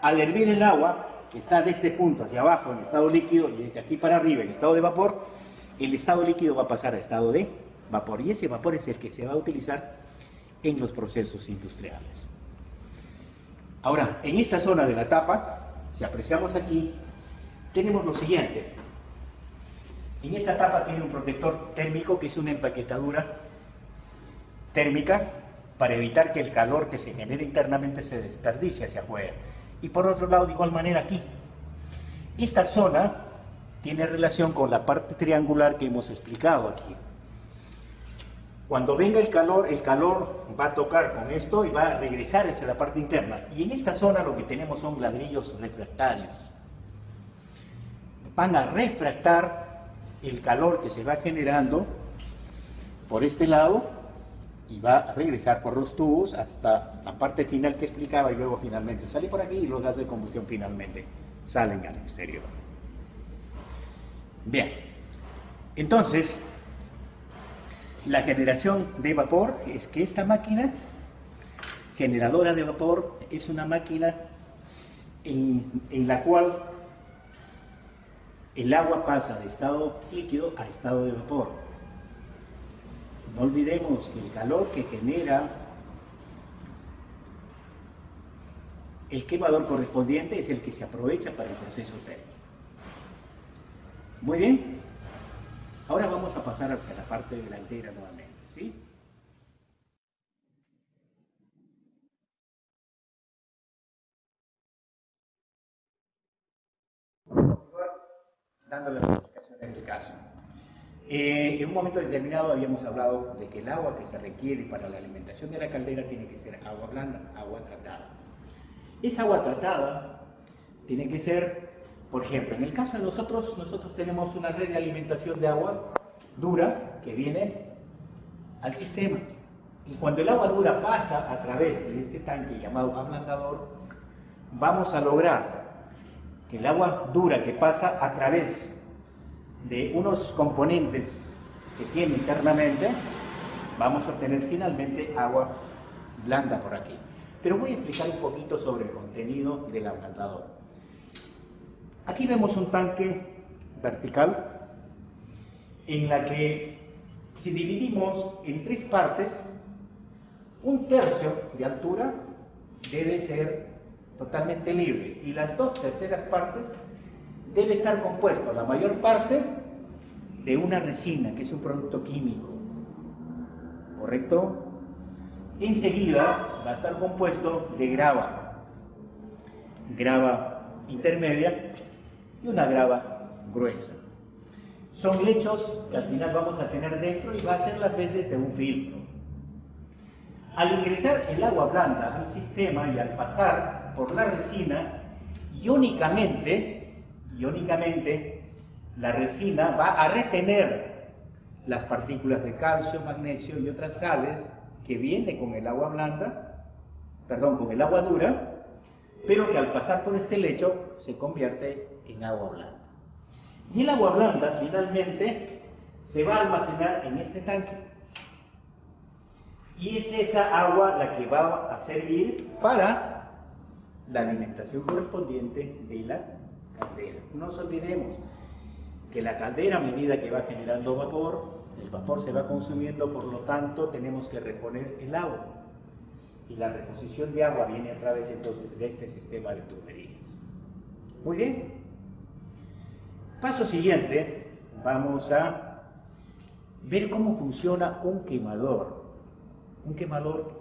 Al hervir el agua, que está de este punto hacia abajo en estado líquido y desde aquí para arriba en estado de vapor, el estado líquido va a pasar a estado de vapor, y ese vapor es el que se va a utilizar en los procesos industriales. Ahora, en esta zona de la tapa, si apreciamos aquí, tenemos lo siguiente. En esta tapa tiene un protector térmico, que es una empaquetadura térmica para evitar que el calor que se genera internamente se desperdicie hacia afuera. Y por otro lado, de igual manera aquí. Esta zona tiene relación con la parte triangular que hemos explicado aquí. Cuando venga el calor va a tocar con esto y va a regresar hacia la parte interna. Y en esta zona lo que tenemos son ladrillos refractarios. Van a refractar el calor que se va generando por este lado y va a regresar por los tubos hasta la parte final que explicaba, y luego finalmente sale por aquí y los gases de combustión finalmente salen al exterior. Bien, entonces la generación de vapor es que esta máquina generadora de vapor es una máquina en la cual el agua pasa de estado líquido a estado de vapor. No olvidemos que el calor que genera el quemador correspondiente es el que se aprovecha para el proceso térmico. Muy bien, ahora vamos a pasar hacia la parte delantera nuevamente, ¿sí? dando las explicaciones del caso. En un momento determinado habíamos hablado de que el agua que se requiere para la alimentación de la caldera tiene que ser agua blanda, agua tratada. Esa agua tratada tiene que ser, por ejemplo, en el caso de nosotros tenemos una red de alimentación de agua dura que viene al sistema. Y cuando el agua dura pasa a través de este tanque llamado ablandador, vamos a lograr que el agua dura que pasa a través de unos componentes que tiene internamente, vamos a obtener finalmente agua blanda por aquí. Pero voy a explicar un poquito sobre el contenido del ablandador. Aquí vemos un tanque vertical en la que si dividimos en 3 partes, 1/3 de altura debe ser totalmente libre y las 2/3 partes debe estar compuesto, la mayor parte, de una resina, que es un producto químico, ¿correcto? Enseguida va a estar compuesto de grava intermedia y una grava gruesa. Son lechos que al final vamos a tener dentro y va a ser las veces de un filtro. Al ingresar el agua blanda al sistema y al pasar por la resina, iónicamente la resina va a retener las partículas de calcio, magnesio y otras sales que viene con el agua con el agua dura, pero que al pasar por este lecho se convierte en agua blanda. Y el agua blanda finalmente se va a almacenar en este tanque. Y es esa agua la que va a servir para la alimentación correspondiente de la caldera. No nos olvidemos que la caldera, a medida que va generando vapor, el vapor se va consumiendo, por lo tanto tenemos que reponer el agua. Y la reposición de agua viene a través entonces de este sistema de tuberías. Muy bien. Paso siguiente, vamos a ver cómo funciona un quemador. Un quemador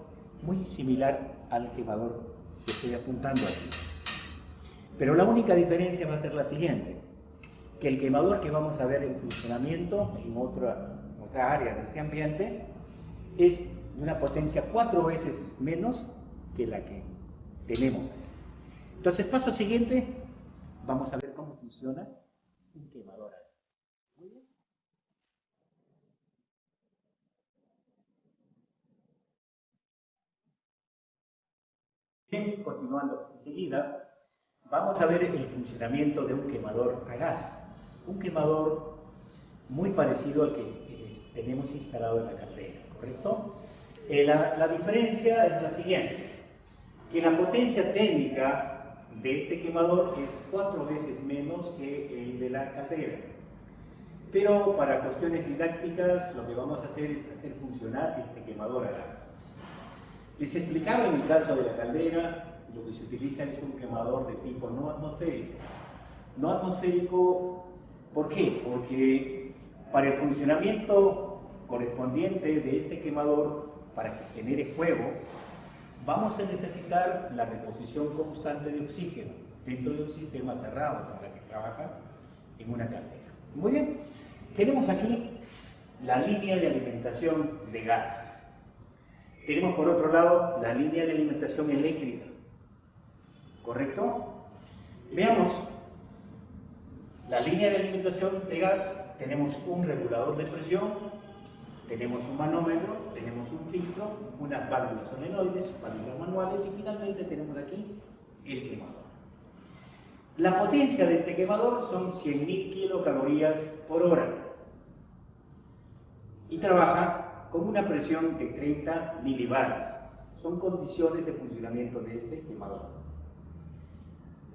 muy similar al quemador que estoy apuntando aquí. Pero la única diferencia va a ser la siguiente, que el quemador que vamos a ver en funcionamiento en otra área de este ambiente es de una potencia 4 veces menos que la que tenemos. Entonces, paso siguiente, vamos a ver cómo funciona un quemador. Muy bien. Bien, continuando enseguida, vamos a ver el funcionamiento de un quemador a gas. Un quemador muy parecido al que tenemos instalado en la caldera, ¿correcto? La diferencia es la siguiente, que la potencia técnica de este quemador es 4 veces menos que el de la caldera. Pero para cuestiones didácticas lo que vamos a hacer es hacer funcionar este quemador a gas. Les explicaba en el caso de la caldera, lo que se utiliza es un quemador de tipo no atmosférico. No atmosférico, ¿por qué? Porque para el funcionamiento correspondiente de este quemador, para que genere fuego, vamos a necesitar la reposición constante de oxígeno dentro de un sistema cerrado para que trabaja en una caldera. Muy bien, tenemos aquí la línea de alimentación de gas. Tenemos por otro lado la línea de alimentación eléctrica, ¿correcto? Veamos, la línea de alimentación de gas, tenemos un regulador de presión, tenemos un manómetro, tenemos un filtro, unas válvulas solenoides, válvulas manuales y finalmente tenemos aquí el quemador. La potencia de este quemador son 100.000 kilocalorías por hora y trabaja con una presión de 30 milibares. Son condiciones de funcionamiento de este quemador.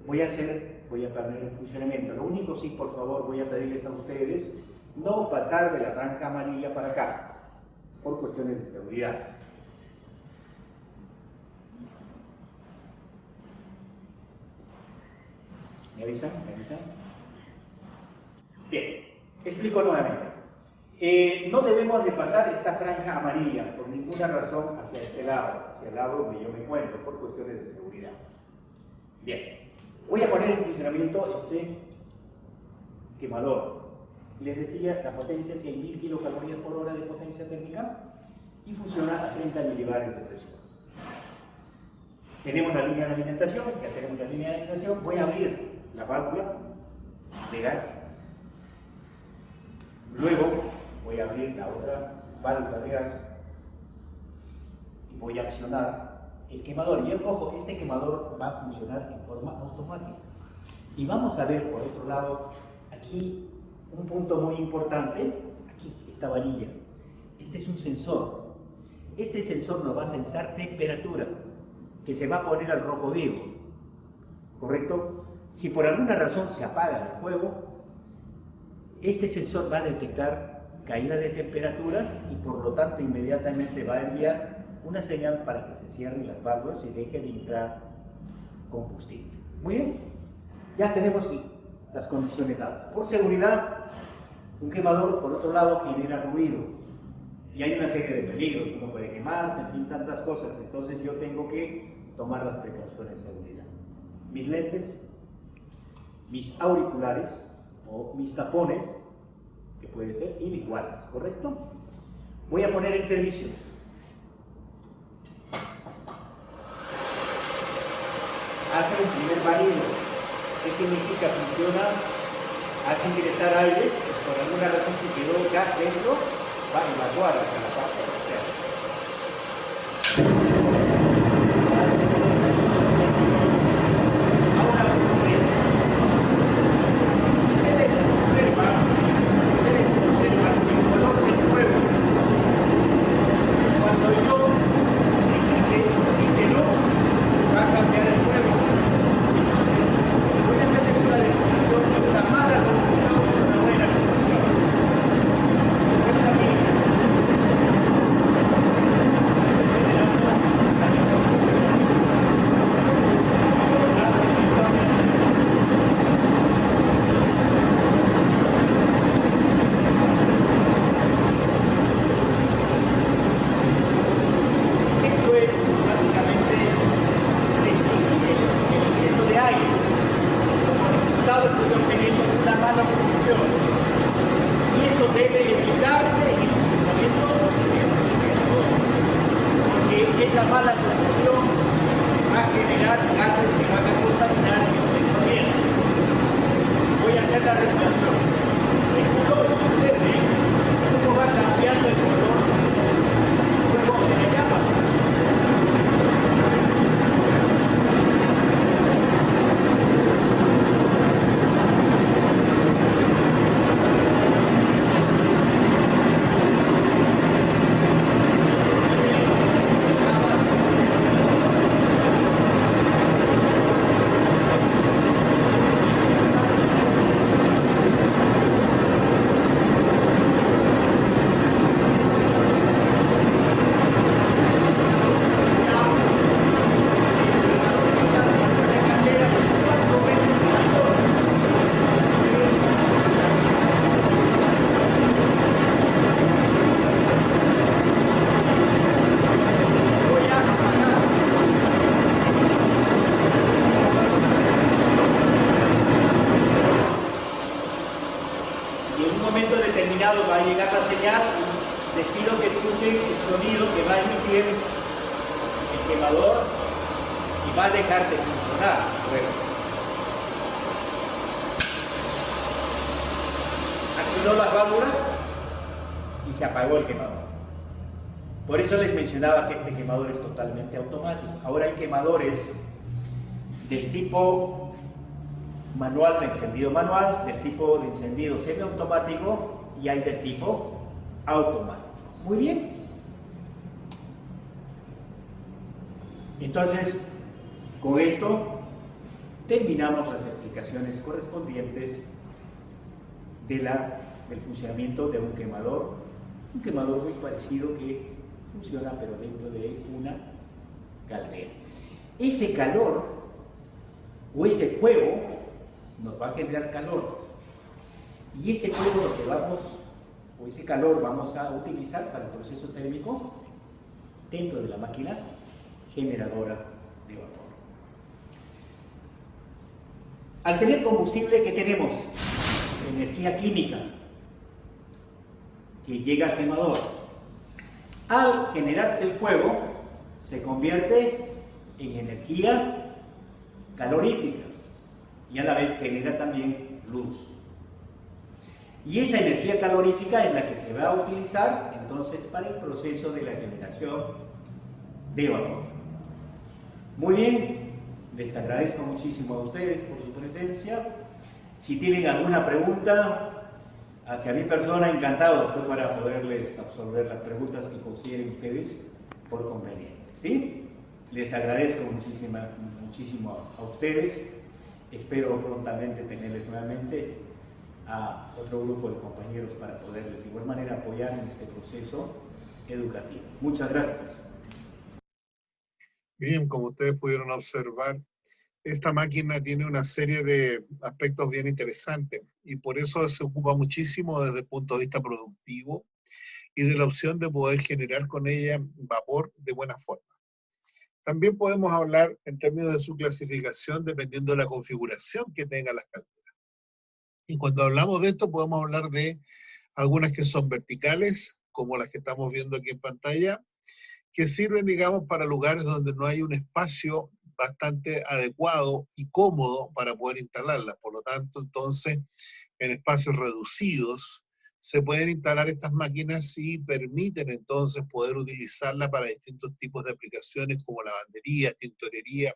Voy a perder el funcionamiento. Lo único sí, por favor, voy a pedirles a ustedes no pasar de la franja amarilla para acá, por cuestiones de seguridad. ¿Me avisan? Bien, explico nuevamente. No debemos de pasar esta franja amarilla por ninguna razón hacia este lado, hacia el lado donde yo me encuentro, por cuestiones de seguridad. Bien, voy a poner en funcionamiento quemador. Les decía, la potencia es 100.000 kilocalorías por hora de potencia térmica y funciona a 30 milibares de presión. Tenemos la línea de alimentación, ya tenemos la línea de alimentación. Voy a abrir la válvula de gas. Luego voy a abrir la otra válvula de gas y voy a accionar el quemador. Y ojo, este quemador va a funcionar en forma automática. Y vamos a ver por otro lado, aquí un punto muy importante, aquí, esta varilla. Este es un sensor. Este sensor nos va a sensar temperatura, que se va a poner al rojo vivo, ¿correcto? Si por alguna razón se apaga el fuego, este sensor va a detectar caída de temperatura y por lo tanto inmediatamente va a enviar una señal para que se cierren las válvulas y deje de entrar combustible. Muy bien, ya tenemos las condiciones dadas. Por seguridad, un quemador, por otro lado, genera ruido y hay una serie de peligros, uno puede quemarse, en fin, tantas cosas. Entonces yo tengo que tomar las precauciones de seguridad. Mis lentes, mis auriculares o mis tapones, que puede ser, y mis guantes, ¿correcto? Voy a poner en servicio. Hace un primer barrido. ¿Qué significa? Funciona, hace ingresar aire, por alguna razón si quedó gas dentro, va a evacuar hacia la parte externa. Va a llegar la señal y les pido que escuchen el sonido que va a emitir el quemador y va a dejar de funcionar. Bueno. Accionó las válvulas y se apagó el quemador. Por eso les mencionaba que este quemador es totalmente automático. Ahora hay quemadores del tipo manual, de encendido manual, del tipo de encendido semiautomático, y hay del tipo automático. Muy bien. Entonces, con esto terminamos las explicaciones correspondientes del funcionamiento de un quemador muy parecido que funciona pero dentro de una caldera. Ese calor o ese fuego nos va a generar calor. Y ese fuego lo que ese calor vamos a utilizar para el proceso térmico dentro de la máquina generadora de vapor. Al tener combustible, ¿qué tenemos? energía química que llega al quemador. Al generarse el fuego, se convierte en energía calorífica y a la vez genera también luz. Y esa energía calorífica es la que se va a utilizar entonces para el proceso de la generación de vapor. Muy bien, les agradezco muchísimo a ustedes por su presencia. Si tienen alguna pregunta hacia mi persona, encantado estoy para poderles absolver las preguntas que consideren ustedes por convenientes, ¿sí? Les agradezco muchísimo a ustedes. Espero prontamente tenerles nuevamente a otro grupo de compañeros para poderles de igual manera apoyar en este proceso educativo. Muchas gracias. Bien, como ustedes pudieron observar, esta máquina tiene una serie de aspectos bien interesantes y por eso se ocupa muchísimo desde el punto de vista productivo y de la opción de poder generar con ella vapor de buena forma. También podemos hablar en términos de su clasificación dependiendo de la configuración que tengan las calderas. Y cuando hablamos de esto podemos hablar de algunas que son verticales, como las que estamos viendo aquí en pantalla, que sirven, digamos, para lugares donde no hay un espacio bastante adecuado y cómodo para poder instalarlas. Por lo tanto, entonces, en espacios reducidos, se pueden instalar estas máquinas y permiten entonces poder utilizarla para distintos tipos de aplicaciones como lavandería, tintorería,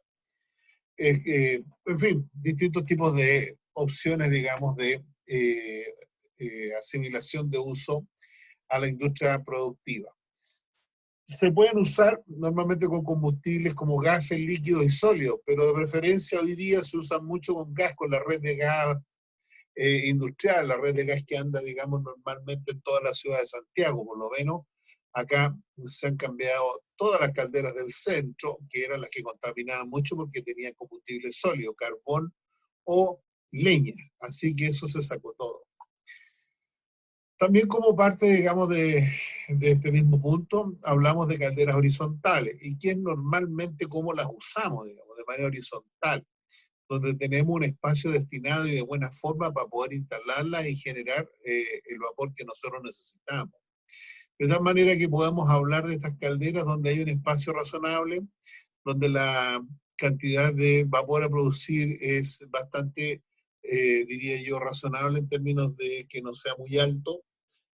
en fin, distintos tipos de opciones, digamos, de asimilación de uso a la industria productiva. Se pueden usar normalmente con combustibles como gases, líquidos y sólidos, pero de preferencia hoy día se usan mucho con gas, con la red de gas industrial, la red de gas que anda, digamos, normalmente en toda la ciudad de Santiago, por lo menos. Acá se han cambiado todas las calderas del centro, que eran las que contaminaban mucho porque tenían combustible sólido, carbón o leña. Así que eso se sacó todo. También como parte, digamos, de este mismo punto, hablamos de calderas horizontales, y que es normalmente cómo las usamos, digamos, de manera horizontal, donde tenemos un espacio destinado y de buena forma para poder instalarla y generar el vapor que nosotros necesitamos. De tal manera que podemos hablar de estas calderas donde hay un espacio razonable, donde la cantidad de vapor a producir es bastante, diría yo, razonable en términos de que no sea muy alto,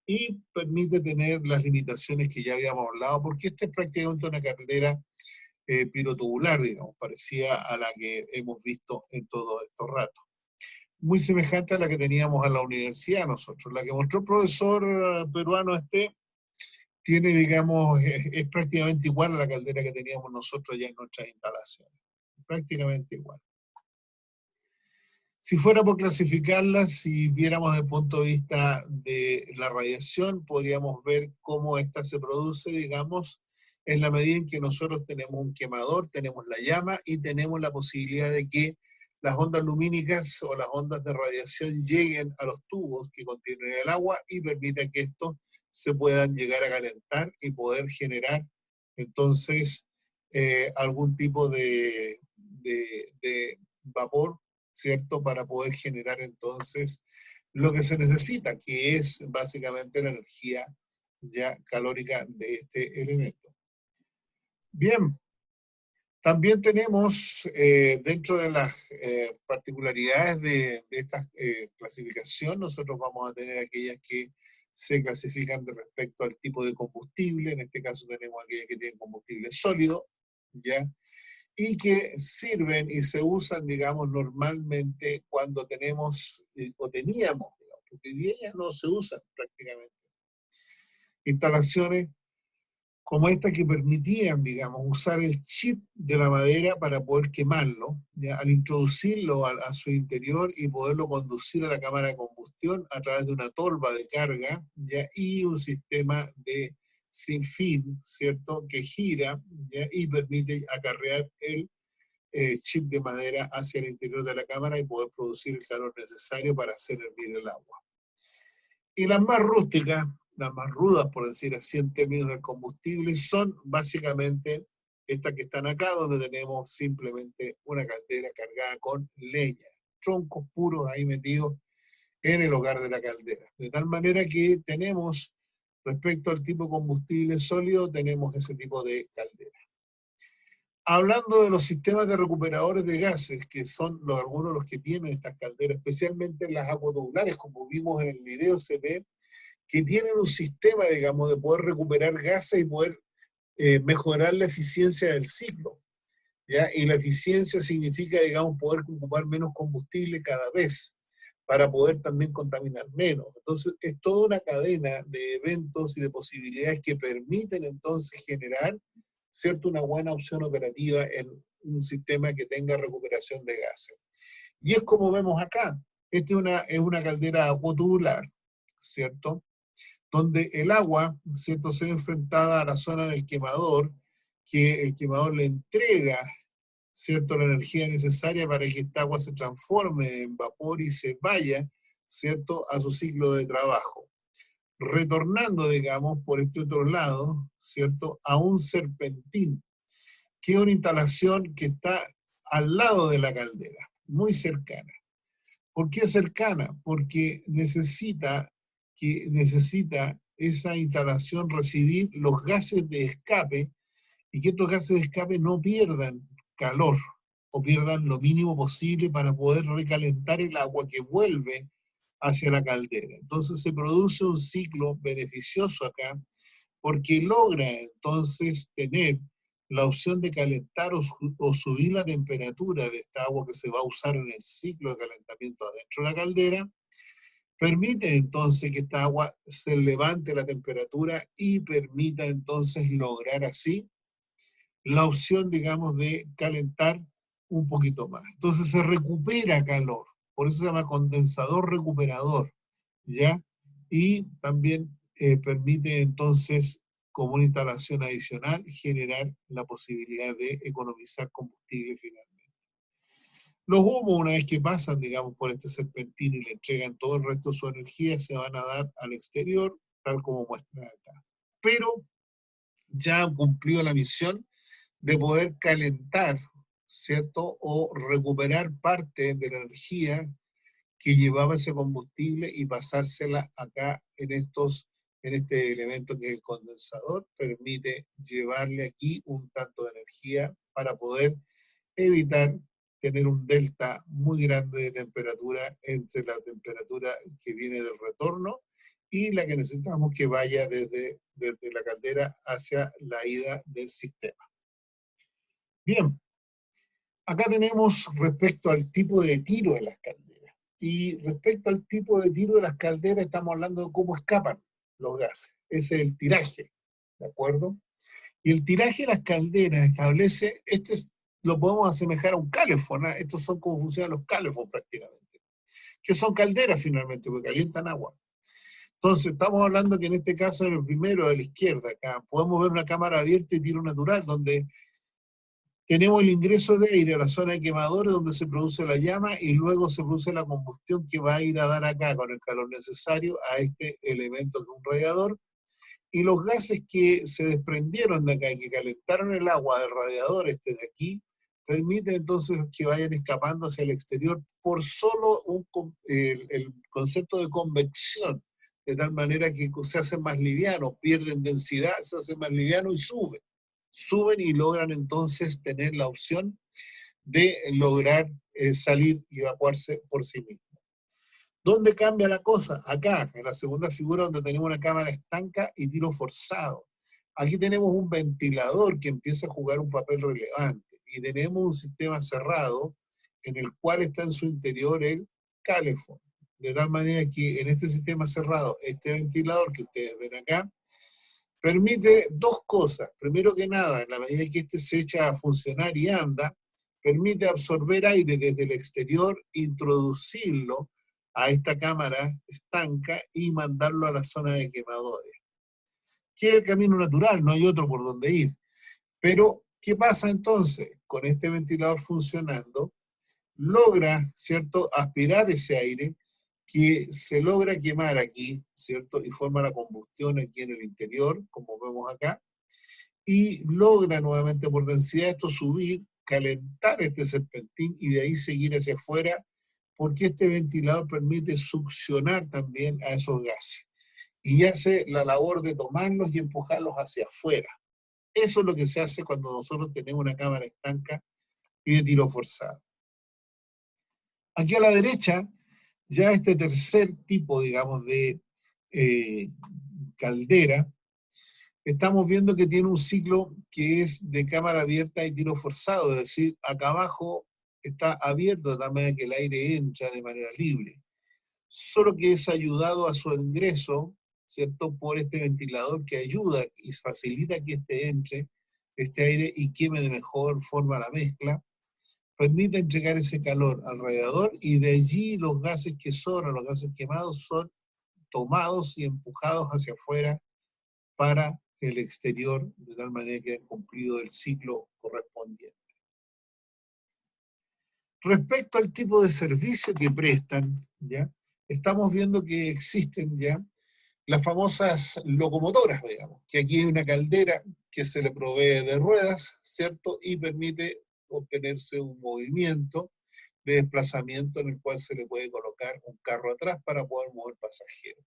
y permite tener las limitaciones que ya habíamos hablado, porque esta es prácticamente una caldera pirotubular, digamos, parecida a la que hemos visto en todos estos ratos. Muy semejante a la que teníamos en la universidad nosotros. La que mostró el profesor peruano tiene, digamos, es prácticamente igual a la caldera que teníamos nosotros ya en nuestras instalaciones. Prácticamente igual. Si fuera por clasificarlas, si viéramos desde el punto de vista de la radiación, podríamos ver cómo esta se produce, digamos, en la medida en que nosotros tenemos un quemador, tenemos la llama y tenemos la posibilidad de que las ondas lumínicas o las ondas de radiación lleguen a los tubos que contienen el agua y permita que estos se puedan llegar a calentar y poder generar entonces algún tipo de vapor, ¿cierto? Para poder generar entonces lo que se necesita, que es básicamente la energía ya calórica de este elemento. Bien, también tenemos dentro de las particularidades de esta clasificación, nosotros vamos a tener aquellas que se clasifican de respecto al tipo de combustible, en este caso tenemos aquellas que tienen combustible sólido, ¿ya? Y que sirven y se usan, digamos, normalmente cuando tenemos, o teníamos, digamos, porque hoy día ya no se usan prácticamente, instalaciones como esta que permitían, digamos, usar el chip de la madera para poder quemarlo, ¿ya? Al introducirlo a su interior y poderlo conducir a la cámara de combustión a través de una tolva de carga, ¿ya? Y un sistema de sin fin, ¿cierto?, que gira, ¿ya? Y permite acarrear el chip de madera hacia el interior de la cámara y poder producir el calor necesario para hacer hervir el agua. Y las más rústicas, las más rudas, por decir así, en términos de combustible, son básicamente estas que están acá, donde tenemos simplemente una caldera cargada con leña, troncos puros ahí metidos en el hogar de la caldera. De tal manera que tenemos, respecto al tipo de combustible sólido, tenemos ese tipo de caldera. Hablando de los sistemas de recuperadores de gases, que son algunos de los que tienen estas calderas, especialmente en las acuatubulares, como vimos en el video, se ve que tienen un sistema, digamos, de poder recuperar gases y poder mejorar la eficiencia del ciclo, ¿ya? Y la eficiencia significa, digamos, poder ocupar menos combustible cada vez, para poder también contaminar menos. Entonces, es toda una cadena de eventos y de posibilidades que permiten entonces generar, ¿cierto?, una buena opción operativa en un sistema que tenga recuperación de gases. Y es como vemos acá, esta es una caldera acuatubular, ¿cierto?, donde el agua, ¿cierto?, se ve enfrentada a la zona del quemador, que el quemador le entrega, ¿cierto?, la energía necesaria para que esta agua se transforme en vapor y se vaya, ¿cierto?, a su ciclo de trabajo. Retornando, digamos, por este otro lado, ¿cierto?, a un serpentín, que es una instalación que está al lado de la caldera, muy cercana. ¿Por qué cercana? Porque necesita esa instalación recibir los gases de escape y que estos gases de escape no pierdan calor o pierdan lo mínimo posible para poder recalentar el agua que vuelve hacia la caldera. Entonces se produce un ciclo beneficioso acá porque logra entonces tener la opción de calentar o subir la temperatura de esta agua que se va a usar en el ciclo de calentamiento adentro de la caldera, permite entonces que esta agua se levante la temperatura y permita entonces lograr así la opción, digamos, de calentar un poquito más. Entonces se recupera calor, por eso se llama condensador recuperador, ¿ya? Y también permite entonces, como una instalación adicional, generar la posibilidad de economizar combustible finalmente. Los humos, una vez que pasan, digamos, por este serpentín y le entregan todo el resto de su energía, se van a dar al exterior, tal como muestra acá. Pero ya han cumplido la misión de poder calentar, ¿cierto?, o recuperar parte de la energía que llevaba ese combustible y pasársela acá en este elemento que es el condensador, permite llevarle aquí un tanto de energía para poder evitar tener un delta muy grande de temperatura entre la temperatura que viene del retorno y la que necesitamos que vaya desde la caldera hacia la ida del sistema. Bien, acá tenemos respecto al tipo de tiro de las calderas. Y respecto al tipo de tiro de las calderas estamos hablando de cómo escapan los gases. Ese es el tiraje, ¿de acuerdo? Y el tiraje de las calderas establece, lo podemos asemejar a un calefón, ¿eh? Estos son como funcionan los calefón prácticamente, que son calderas finalmente, porque calientan agua. Entonces, estamos hablando que en este caso, en el primero de la izquierda, acá, podemos ver una cámara abierta y tiro natural, donde tenemos el ingreso de aire a la zona de quemadores donde se produce la llama y luego se produce la combustión que va a ir a dar acá con el calor necesario a este elemento que es un radiador. Y los gases que se desprendieron de acá y que calentaron el agua del radiador de aquí, permite entonces que vayan escapando hacia el exterior por solo el concepto de convección, de tal manera que se hacen más livianos, pierden densidad, se hacen más livianos y suben y logran entonces tener la opción de lograr salir y evacuarse por sí mismo. ¿Dónde cambia la cosa? Acá, en la segunda figura donde tenemos una cámara estanca y tiro forzado. Aquí tenemos un ventilador que empieza a jugar un papel relevante y tenemos un sistema cerrado en el cual está en su interior el calefón. De tal manera que en este sistema cerrado, este ventilador que ustedes ven acá, permite dos cosas. Primero que nada, en la medida que este se echa a funcionar y anda, permite absorber aire desde el exterior, introducirlo a esta cámara estanca y mandarlo a la zona de quemadores. Que es el camino natural, no hay otro por donde ir. Pero, ¿qué pasa entonces? Con este ventilador funcionando, logra, ¿cierto?, aspirar ese aire que se logra quemar aquí, ¿cierto?, y forma la combustión aquí en el interior, como vemos acá, y logra nuevamente por densidad esto subir, calentar este serpentín y de ahí seguir hacia afuera porque este ventilador permite succionar también a esos gases y hace la labor de tomarlos y empujarlos hacia afuera. Eso es lo que se hace cuando nosotros tenemos una cámara estanca y de tiro forzado. Aquí a la derecha, ya este tercer tipo, digamos, de caldera, estamos viendo que tiene un ciclo que es de cámara abierta y tiro forzado, es decir, acá abajo está abierto de tal manera que el aire entra de manera libre, solo que es ayudado a su ingreso, ¿cierto?, por este ventilador que ayuda y facilita que entre este aire y queme de mejor forma la mezcla, permite entregar ese calor alrededor y de allí los gases que sobran, los gases quemados, son tomados y empujados hacia afuera para el exterior, de tal manera que han cumplido el ciclo correspondiente. Respecto al tipo de servicio que prestan, ¿ya?, estamos viendo que existen ya las famosas locomotoras, digamos, que aquí hay una caldera que se le provee de ruedas, ¿cierto?, y permite obtenerse un movimiento de desplazamiento en el cual se le puede colocar un carro atrás para poder mover pasajeros.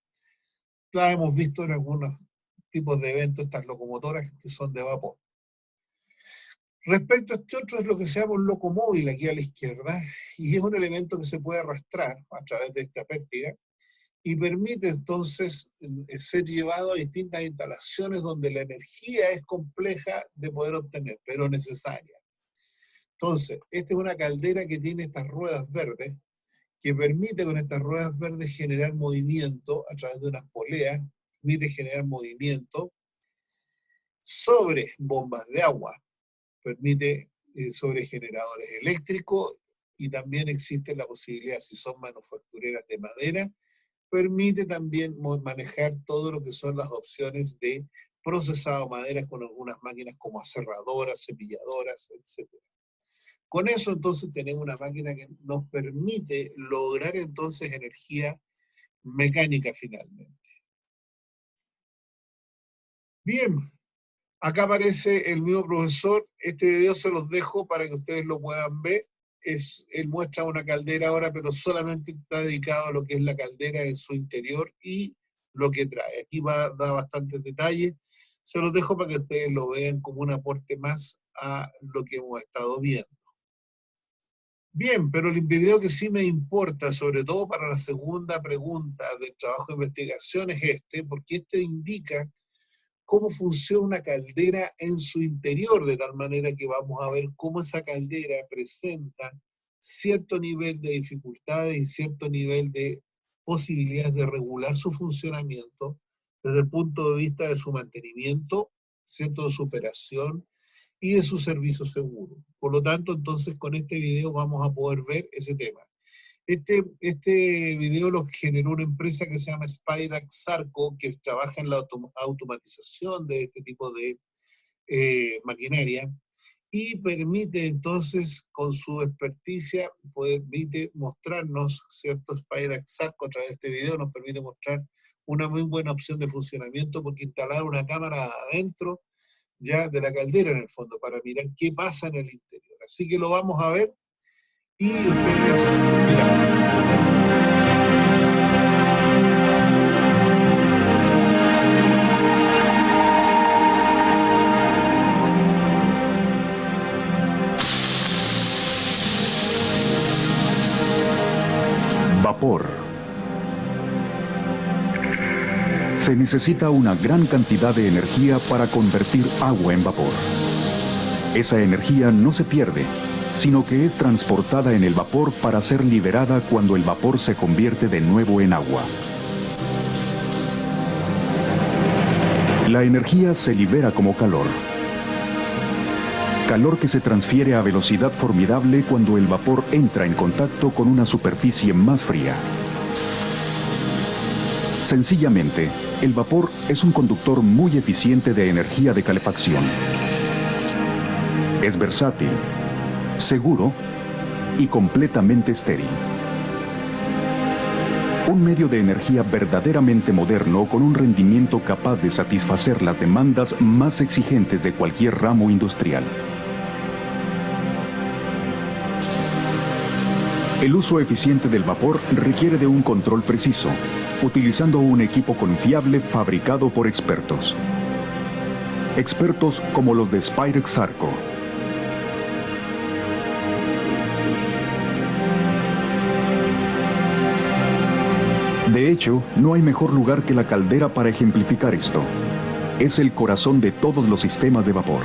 La hemos visto en algunos tipos de eventos, estas locomotoras que son de vapor. Respecto a este otro es lo que se llama un locomóvil aquí a la izquierda, y es un elemento que se puede arrastrar a través de esta pértiga, y permite entonces ser llevado a distintas instalaciones donde la energía es compleja de poder obtener, pero necesaria. Entonces, esta es una caldera que tiene estas ruedas verdes, que permite con estas ruedas verdes generar movimiento a través de unas poleas, permite generar movimiento sobre bombas de agua, permite sobre generadores eléctricos, y también existe la posibilidad, si son manufactureras de madera, permite también manejar todo lo que son las opciones de procesado de maderas con algunas máquinas como aserradoras, cepilladoras, etc. Con eso entonces tenemos una máquina que nos permite lograr entonces energía mecánica finalmente. Bien, acá aparece el mismo profesor. Este video se los dejo para que ustedes lo puedan ver. Él muestra una caldera ahora, pero solamente está dedicado a lo que es la caldera en su interior y lo que trae. Aquí da bastantes detalles. Se los dejo para que ustedes lo vean como un aporte más a lo que hemos estado viendo. Bien, pero el video que sí me importa, sobre todo para la segunda pregunta del trabajo de investigación, es este, porque este indica cómo funciona una caldera en su interior, de tal manera que vamos a ver cómo esa caldera presenta cierto nivel de dificultades y cierto nivel de posibilidades de regular su funcionamiento desde el punto de vista de su mantenimiento, ¿cierto?, de su operación y de su servicio seguro. Por lo tanto, entonces, con este video vamos a poder ver ese tema. Este video lo generó una empresa que se llama Spirax Sarco, que trabaja en la automatización de este tipo de maquinaria, y permite entonces, con su experticia, permite mostrarnos, ¿cierto? Spirax Sarco a través de este video nos permite mostrar una muy buena opción de funcionamiento, porque instalar una cámara adentro ya de la caldera en el fondo, para mirar qué pasa en el interior. Así que lo vamos a ver. Y ustedes, Vapor. Se necesita una gran cantidad de energía para convertir agua en vapor. Esa energía no se pierde, sino que es transportada en el vapor para ser liberada cuando el vapor se convierte de nuevo en agua. La energía se libera como calor. Calor que se transfiere a velocidad formidable cuando el vapor entra en contacto con una superficie más fría. Sencillamente, el vapor es un conductor muy eficiente de energía de calefacción. Es versátil, seguro y completamente estéril. Un medio de energía verdaderamente moderno con un rendimiento capaz de satisfacer las demandas más exigentes de cualquier ramo industrial. El uso eficiente del vapor requiere de un control preciso, utilizando un equipo confiable fabricado por expertos. Expertos como los de Spirax Sarco. De hecho, no hay mejor lugar que la caldera para ejemplificar esto. Es el corazón de todos los sistemas de vapor.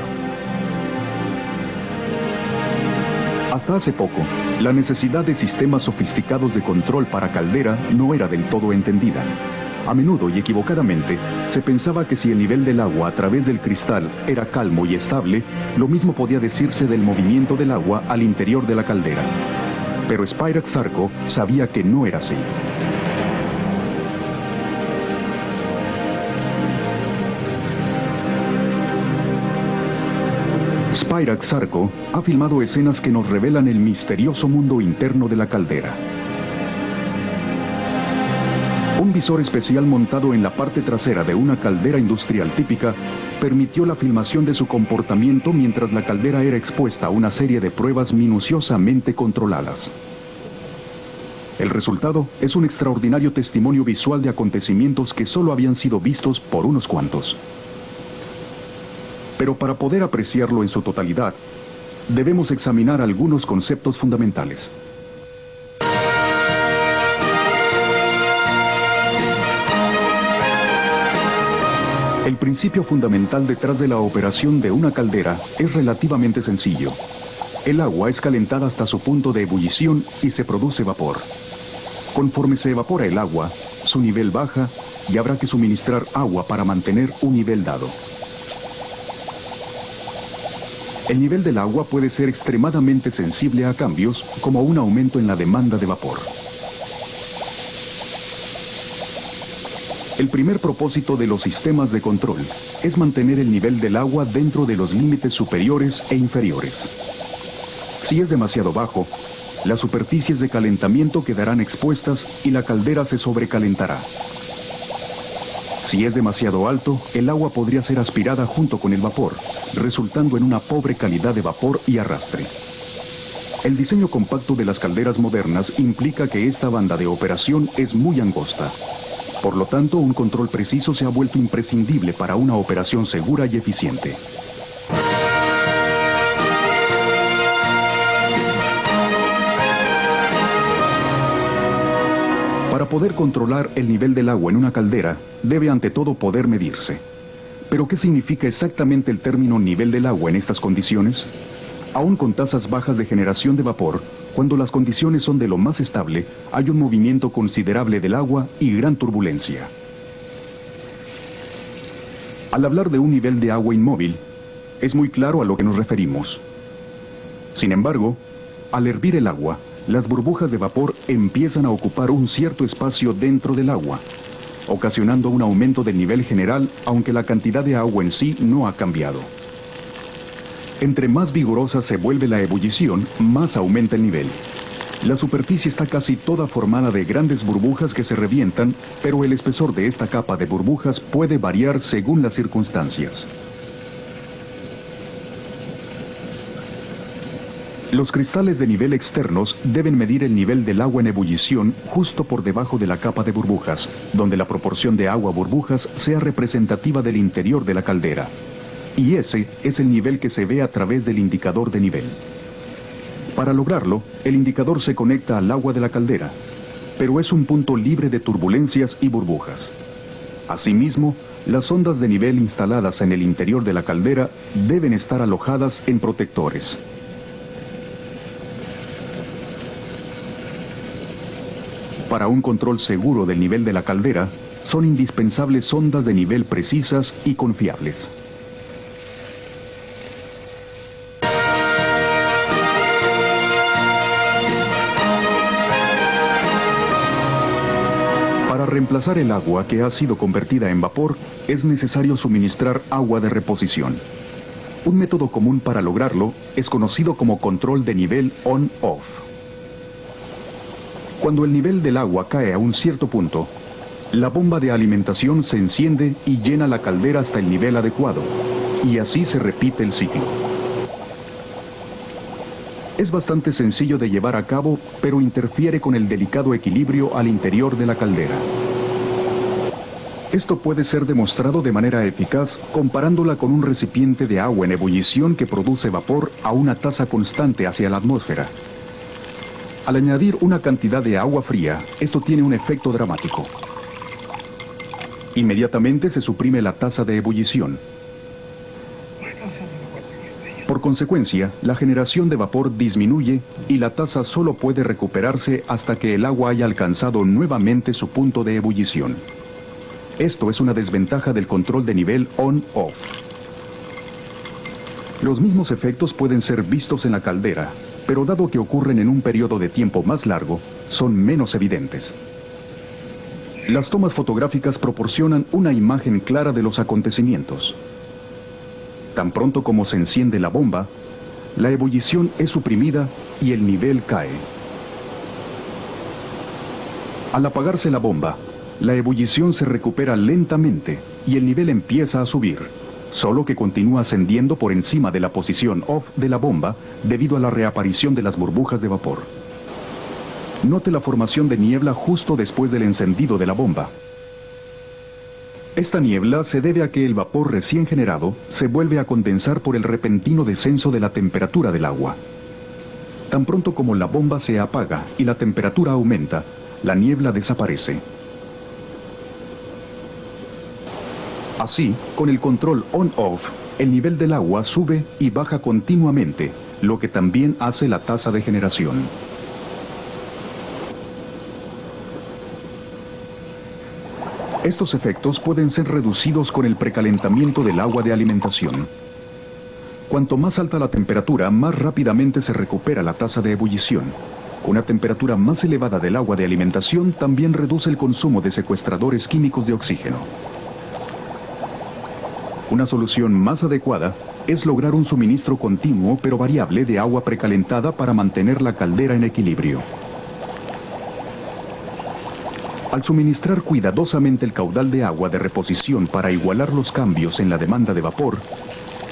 Hasta hace poco, la necesidad de sistemas sofisticados de control para caldera no era del todo entendida. A menudo y equivocadamente, se pensaba que si el nivel del agua a través del cristal era calmo y estable, lo mismo podía decirse del movimiento del agua al interior de la caldera. Pero Spirax Sarco sabía que no era así. Spirax Sarco ha filmado escenas que nos revelan el misterioso mundo interno de la caldera. Un visor especial montado en la parte trasera de una caldera industrial típica permitió la filmación de su comportamiento mientras la caldera era expuesta a una serie de pruebas minuciosamente controladas. El resultado es un extraordinario testimonio visual de acontecimientos que solo habían sido vistos por unos cuantos. Pero para poder apreciarlo en su totalidad, debemos examinar algunos conceptos fundamentales. El principio fundamental detrás de la operación de una caldera es relativamente sencillo. El agua es calentada hasta su punto de ebullición y se produce vapor. Conforme se evapora el agua, su nivel baja y habrá que suministrar agua para mantener un nivel dado. El nivel del agua puede ser extremadamente sensible a cambios, como un aumento en la demanda de vapor. El primer propósito de los sistemas de control es mantener el nivel del agua dentro de los límites superiores e inferiores. Si es demasiado bajo, las superficies de calentamiento quedarán expuestas y la caldera se sobrecalentará. Si es demasiado alto, el agua podría ser aspirada junto con el vapor, resultando en una pobre calidad de vapor y arrastre. El diseño compacto de las calderas modernas implica que esta banda de operación es muy angosta. Por lo tanto, un control preciso se ha vuelto imprescindible para una operación segura y eficiente. Para poder controlar el nivel del agua en una caldera, debe ante todo poder medirse. ¿Pero qué significa exactamente el término nivel del agua en estas condiciones? Aún con tasas bajas de generación de vapor, cuando las condiciones son de lo más estable, hay un movimiento considerable del agua y gran turbulencia. Al hablar de un nivel de agua inmóvil, es muy claro a lo que nos referimos. Sin embargo, al hervir el agua, las burbujas de vapor empiezan a ocupar un cierto espacio dentro del agua, ocasionando un aumento del nivel general, aunque la cantidad de agua en sí no ha cambiado. Entre más vigorosa se vuelve la ebullición, más aumenta el nivel. La superficie está casi toda formada de grandes burbujas que se revientan, pero el espesor de esta capa de burbujas puede variar según las circunstancias. Los cristales de nivel externos deben medir el nivel del agua en ebullición justo por debajo de la capa de burbujas, donde la proporción de agua-burbujas sea representativa del interior de la caldera. Y ese es el nivel que se ve a través del indicador de nivel. Para lograrlo, el indicador se conecta al agua de la caldera, pero es un punto libre de turbulencias y burbujas. Asimismo, las ondas de nivel instaladas en el interior de la caldera deben estar alojadas en protectores. Para un control seguro del nivel de la caldera, son indispensables sondas de nivel precisas y confiables. Para reemplazar el agua que ha sido convertida en vapor, es necesario suministrar agua de reposición. Un método común para lograrlo es conocido como control de nivel on-off. Cuando el nivel del agua cae a un cierto punto, la bomba de alimentación se enciende y llena la caldera hasta el nivel adecuado, y así se repite el ciclo. Es bastante sencillo de llevar a cabo, pero interfiere con el delicado equilibrio al interior de la caldera. Esto puede ser demostrado de manera eficaz comparándola con un recipiente de agua en ebullición que produce vapor a una tasa constante hacia la atmósfera. Al añadir una cantidad de agua fría, esto tiene un efecto dramático. Inmediatamente se suprime la tasa de ebullición. Por consecuencia, la generación de vapor disminuye y la tasa solo puede recuperarse hasta que el agua haya alcanzado nuevamente su punto de ebullición. Esto es una desventaja del control de nivel on-off. Los mismos efectos pueden ser vistos en la caldera, pero dado que ocurren en un periodo de tiempo más largo, son menos evidentes. Las tomas fotográficas proporcionan una imagen clara de los acontecimientos. Tan pronto como se enciende la bomba, la ebullición es suprimida y el nivel cae. Al apagarse la bomba, la ebullición se recupera lentamente y el nivel empieza a subir, solo que continúa ascendiendo por encima de la posición off de la bomba debido a la reaparición de las burbujas de vapor. Note la formación de niebla justo después del encendido de la bomba. Esta niebla se debe a que el vapor recién generado se vuelve a condensar por el repentino descenso de la temperatura del agua. Tan pronto como la bomba se apaga y la temperatura aumenta, la niebla desaparece. Así, con el control on-off, el nivel del agua sube y baja continuamente, lo que también hace la tasa de generación. Estos efectos pueden ser reducidos con el precalentamiento del agua de alimentación. Cuanto más alta la temperatura, más rápidamente se recupera la tasa de ebullición. Una temperatura más elevada del agua de alimentación también reduce el consumo de secuestradores químicos de oxígeno. Una solución más adecuada es lograr un suministro continuo pero variable de agua precalentada para mantener la caldera en equilibrio. Al suministrar cuidadosamente el caudal de agua de reposición para igualar los cambios en la demanda de vapor,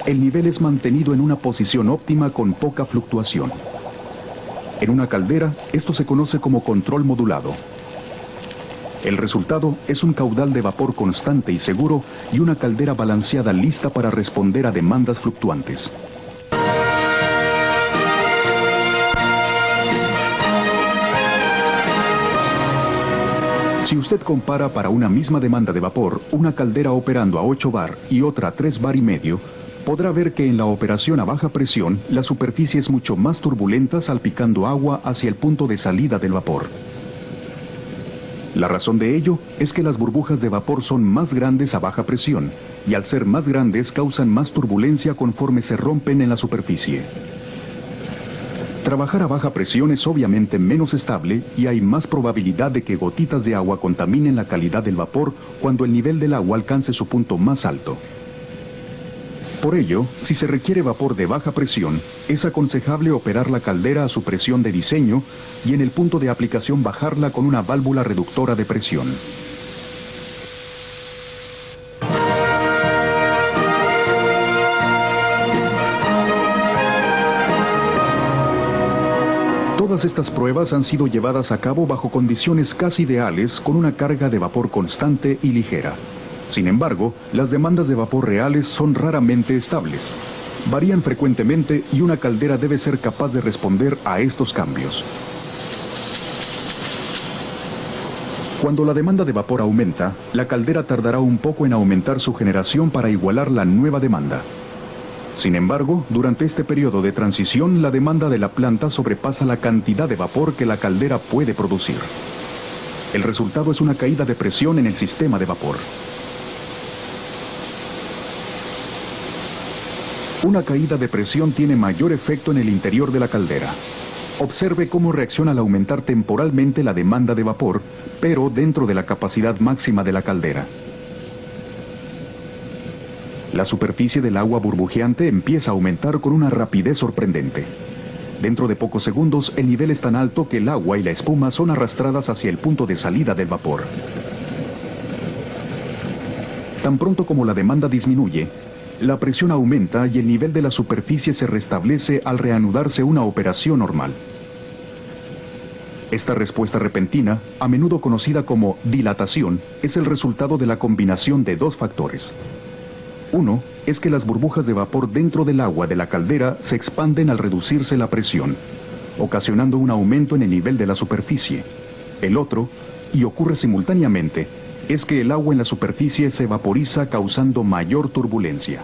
el nivel es mantenido en una posición óptima con poca fluctuación. En una caldera, esto se conoce como control modulado. El resultado es un caudal de vapor constante y seguro y una caldera balanceada lista para responder a demandas fluctuantes. Si usted compara para una misma demanda de vapor una caldera operando a 8 bar y otra a 3 bar y medio, podrá ver que en la operación a baja presión la superficie es mucho más turbulenta salpicando agua hacia el punto de salida del vapor. La razón de ello es que las burbujas de vapor son más grandes a baja presión y al ser más grandes causan más turbulencia conforme se rompen en la superficie. Trabajar a baja presión es obviamente menos estable y hay más probabilidad de que gotitas de agua contaminen la calidad del vapor cuando el nivel del agua alcance su punto más alto. Por ello, si se requiere vapor de baja presión, es aconsejable operar la caldera a su presión de diseño y en el punto de aplicación bajarla con una válvula reductora de presión. Todas estas pruebas han sido llevadas a cabo bajo condiciones casi ideales con una carga de vapor constante y ligera. Sin embargo, las demandas de vapor reales son raramente estables. Varían frecuentemente y una caldera debe ser capaz de responder a estos cambios. Cuando la demanda de vapor aumenta, la caldera tardará un poco en aumentar su generación para igualar la nueva demanda. Sin embargo, durante este periodo de transición, la demanda de la planta sobrepasa la cantidad de vapor que la caldera puede producir. El resultado es una caída de presión en el sistema de vapor. Una caída de presión tiene mayor efecto en el interior de la caldera. Observe cómo reacciona al aumentar temporalmente la demanda de vapor, pero dentro de la capacidad máxima de la caldera. La superficie del agua burbujeante empieza a aumentar con una rapidez sorprendente. Dentro de pocos segundos, el nivel es tan alto que el agua y la espuma son arrastradas hacia el punto de salida del vapor. Tan pronto como la demanda disminuye, la presión aumenta y el nivel de la superficie se restablece al reanudarse una operación normal. Esta respuesta repentina, a menudo conocida como dilatación, es el resultado de la combinación de dos factores. Uno es que las burbujas de vapor dentro del agua de la caldera se expanden al reducirse la presión, ocasionando un aumento en el nivel de la superficie. El otro, y ocurre simultáneamente, es que el agua en la superficie se vaporiza causando mayor turbulencia.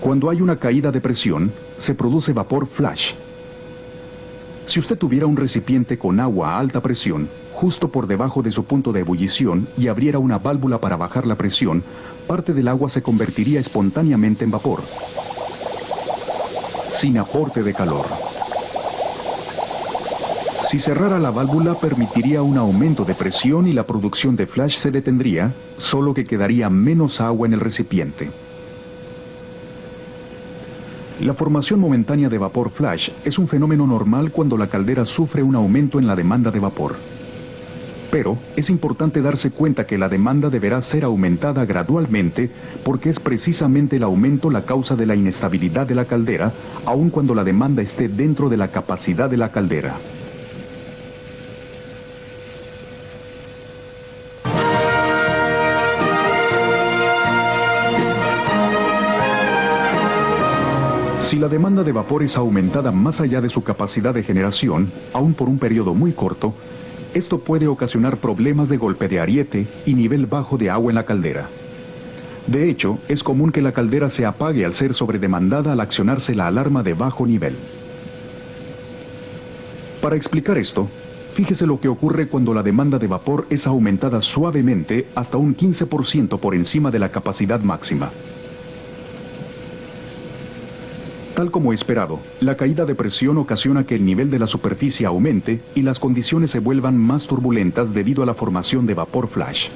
Cuando hay una caída de presión, se produce vapor flash. Si usted tuviera un recipiente con agua a alta presión, justo por debajo de su punto de ebullición, y abriera una válvula para bajar la presión, parte del agua se convertiría espontáneamente en vapor, sin aporte de calor. Si cerrara la válvula, permitiría un aumento de presión y la producción de flash se detendría, solo que quedaría menos agua en el recipiente. La formación momentánea de vapor flash es un fenómeno normal cuando la caldera sufre un aumento en la demanda de vapor. Pero es importante darse cuenta que la demanda deberá ser aumentada gradualmente porque es precisamente el aumento la causa de la inestabilidad de la caldera, aun cuando la demanda esté dentro de la capacidad de la caldera. Si la demanda de vapor es aumentada más allá de su capacidad de generación, aun por un periodo muy corto, esto puede ocasionar problemas de golpe de ariete y nivel bajo de agua en la caldera. De hecho, es común que la caldera se apague al ser sobredemandada al accionarse la alarma de bajo nivel. Para explicar esto, fíjese lo que ocurre cuando la demanda de vapor es aumentada suavemente hasta un 15% por encima de la capacidad máxima. Tal como esperado, la caída de presión ocasiona que el nivel de la superficie aumente y las condiciones se vuelvan más turbulentas debido a la formación de vapor flash.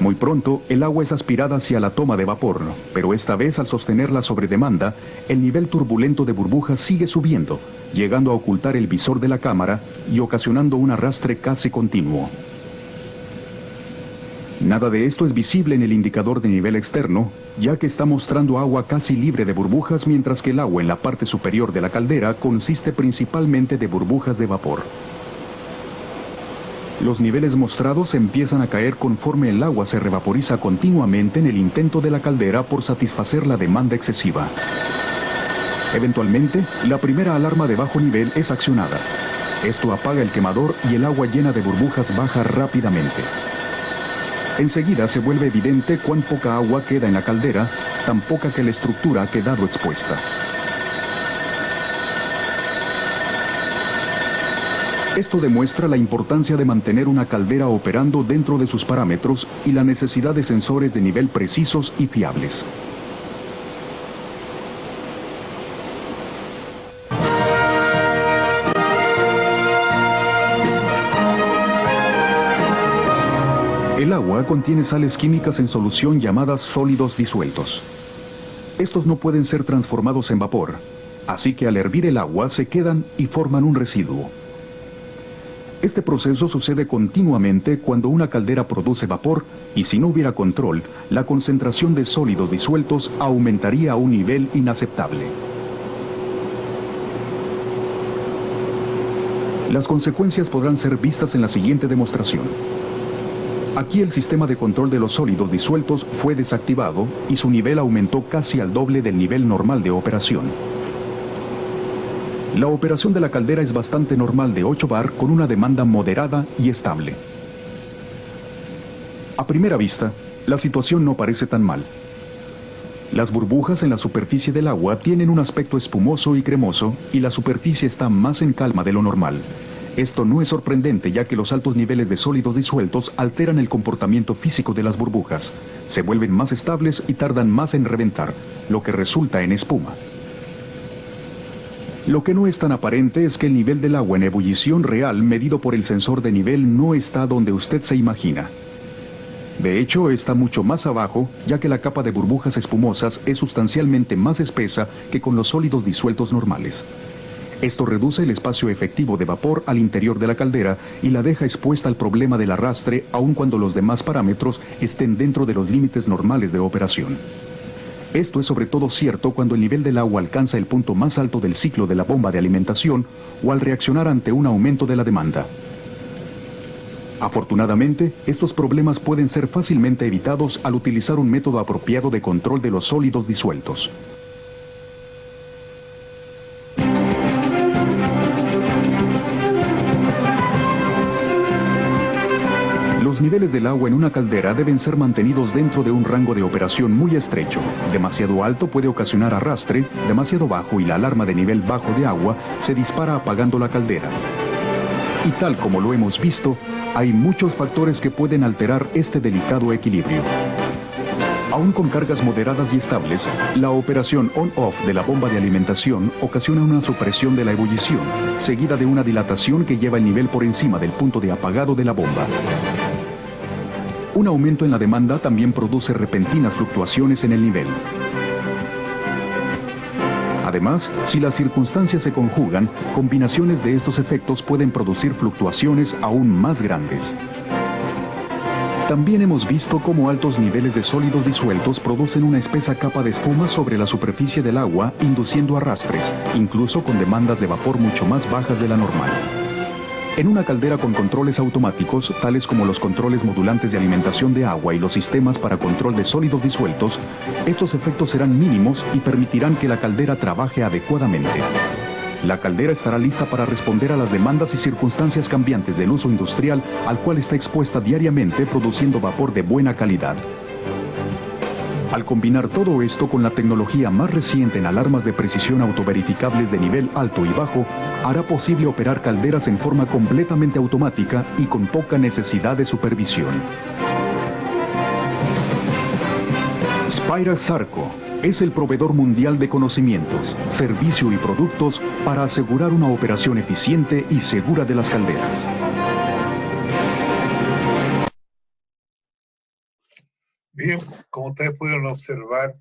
Muy pronto, el agua es aspirada hacia la toma de vapor, pero esta vez al sostener la sobredemanda, el nivel turbulento de burbujas sigue subiendo, llegando a ocultar el visor de la cámara y ocasionando un arrastre casi continuo. Nada de esto es visible en el indicador de nivel externo, ya que está mostrando agua casi libre de burbujas, mientras que el agua en la parte superior de la caldera consiste principalmente de burbujas de vapor. Los niveles mostrados empiezan a caer conforme el agua se revaporiza continuamente en el intento de la caldera por satisfacer la demanda excesiva. Eventualmente, la primera alarma de bajo nivel es accionada. Esto apaga el quemador y el agua llena de burbujas baja rápidamente. Enseguida se vuelve evidente cuán poca agua queda en la caldera, tan poca que la estructura ha quedado expuesta. Esto demuestra la importancia de mantener una caldera operando dentro de sus parámetros y la necesidad de sensores de nivel precisos y fiables. El agua contiene sales químicas en solución llamadas sólidos disueltos. Estos no pueden ser transformados en vapor, así que al hervir el agua se quedan y forman un residuo. Este proceso sucede continuamente cuando una caldera produce vapor y si no hubiera control, la concentración de sólidos disueltos aumentaría a un nivel inaceptable. Las consecuencias podrán ser vistas en la siguiente demostración. Aquí el sistema de control de los sólidos disueltos fue desactivado y su nivel aumentó casi al doble del nivel normal de operación. La operación de la caldera es bastante normal de 8 bar con una demanda moderada y estable. A primera vista, la situación no parece tan mal. Las burbujas en la superficie del agua tienen un aspecto espumoso y cremoso y la superficie está más en calma de lo normal. Esto no es sorprendente ya que los altos niveles de sólidos disueltos alteran el comportamiento físico de las burbujas, se vuelven más estables y tardan más en reventar, lo que resulta en espuma. Lo que no es tan aparente es que el nivel del agua en ebullición real medido por el sensor de nivel no está donde usted se imagina. De hecho, está mucho más abajo, ya que la capa de burbujas espumosas es sustancialmente más espesa que con los sólidos disueltos normales. Esto reduce el espacio efectivo de vapor al interior de la caldera y la deja expuesta al problema del arrastre, aun cuando los demás parámetros estén dentro de los límites normales de operación. Esto es sobre todo cierto cuando el nivel del agua alcanza el punto más alto del ciclo de la bomba de alimentación o al reaccionar ante un aumento de la demanda. Afortunadamente, estos problemas pueden ser fácilmente evitados al utilizar un método apropiado de control de los sólidos disueltos. Los niveles del agua en una caldera deben ser mantenidos dentro de un rango de operación muy estrecho. Demasiado alto puede ocasionar arrastre, demasiado bajo y la alarma de nivel bajo de agua se dispara apagando la caldera. Y tal como lo hemos visto, hay muchos factores que pueden alterar este delicado equilibrio. Aún con cargas moderadas y estables, la operación on-off de la bomba de alimentación ocasiona una supresión de la ebullición, seguida de una dilatación que lleva el nivel por encima del punto de apagado de la bomba. Un aumento en la demanda también produce repentinas fluctuaciones en el nivel. Además, si las circunstancias se conjugan, combinaciones de estos efectos pueden producir fluctuaciones aún más grandes. También hemos visto cómo altos niveles de sólidos disueltos producen una espesa capa de espuma sobre la superficie del agua, induciendo arrastres, incluso con demandas de vapor mucho más bajas de la normal. En una caldera con controles automáticos, tales como los controles modulantes de alimentación de agua y los sistemas para control de sólidos disueltos, estos efectos serán mínimos y permitirán que la caldera trabaje adecuadamente. La caldera estará lista para responder a las demandas y circunstancias cambiantes del uso industrial al cual está expuesta diariamente, produciendo vapor de buena calidad. Al combinar todo esto con la tecnología más reciente en alarmas de precisión autoverificables de nivel alto y bajo, hará posible operar calderas en forma completamente automática y con poca necesidad de supervisión. Spirax Sarco es el proveedor mundial de conocimientos, servicio y productos para asegurar una operación eficiente y segura de las calderas. Bien, como ustedes pudieron observar,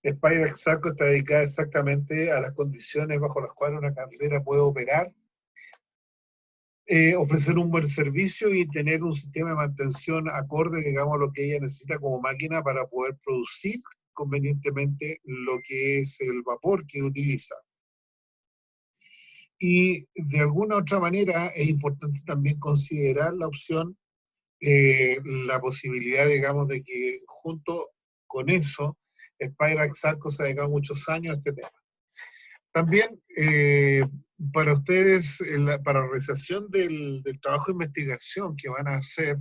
Spirax Sarco está dedicada exactamente a las condiciones bajo las cuales una caldera puede operar, ofrecer un buen servicio y tener un sistema de mantención acorde, digamos, a lo que ella necesita como máquina para poder producir convenientemente lo que es el vapor que utiliza. Y de alguna otra manera es importante también considerar la opción, la posibilidad, digamos, de que junto con eso, Spirax Sarco se ha dedicado muchos años a este tema. También, para ustedes, para la realización del trabajo de investigación que van a hacer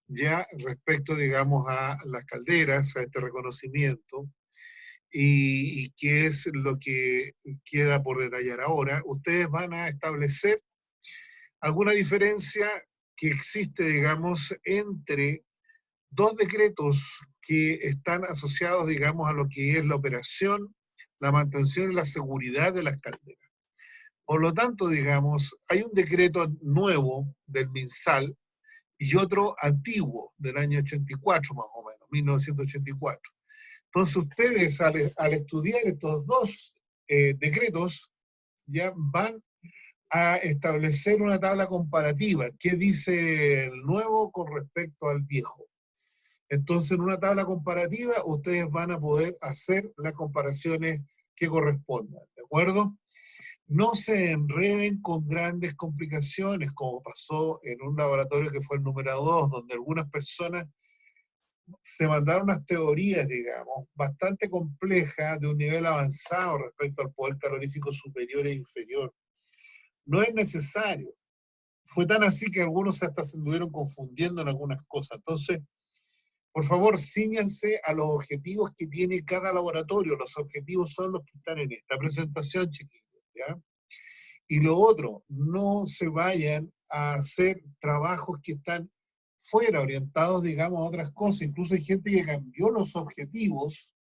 ya respecto, digamos, a las calderas, a este reconocimiento, y qué es lo que queda por detallar ahora, ustedes van a establecer alguna diferencia que existe, digamos, entre dos decretos que están asociados, digamos, a lo que es la operación, la mantención y la seguridad de las calderas. Por lo tanto, digamos, hay un decreto nuevo del MinSal y otro antiguo del año 84 más o menos, 1984. Entonces ustedes al estudiar estos dos decretos ya van a establecer una tabla comparativa. ¿Qué dice el nuevo con respecto al viejo? Entonces, en una tabla comparativa, ustedes van a poder hacer las comparaciones que correspondan, ¿de acuerdo? No se enreden con grandes complicaciones, como pasó en un laboratorio que fue el número 2, donde algunas personas se mandaron unas teorías, digamos, bastante complejas, de un nivel avanzado respecto al poder calorífico superior e inferior. No es necesario. Fue tan así que algunos hasta se anduvieron confundiendo en algunas cosas. Entonces, por favor, cíñanse a los objetivos que tiene cada laboratorio. Los objetivos son los que están en esta presentación, chiquillos, ¿ya? Y lo otro, no se vayan a hacer trabajos que están fuera, orientados, digamos, a otras cosas. Incluso hay gente que cambió los objetivos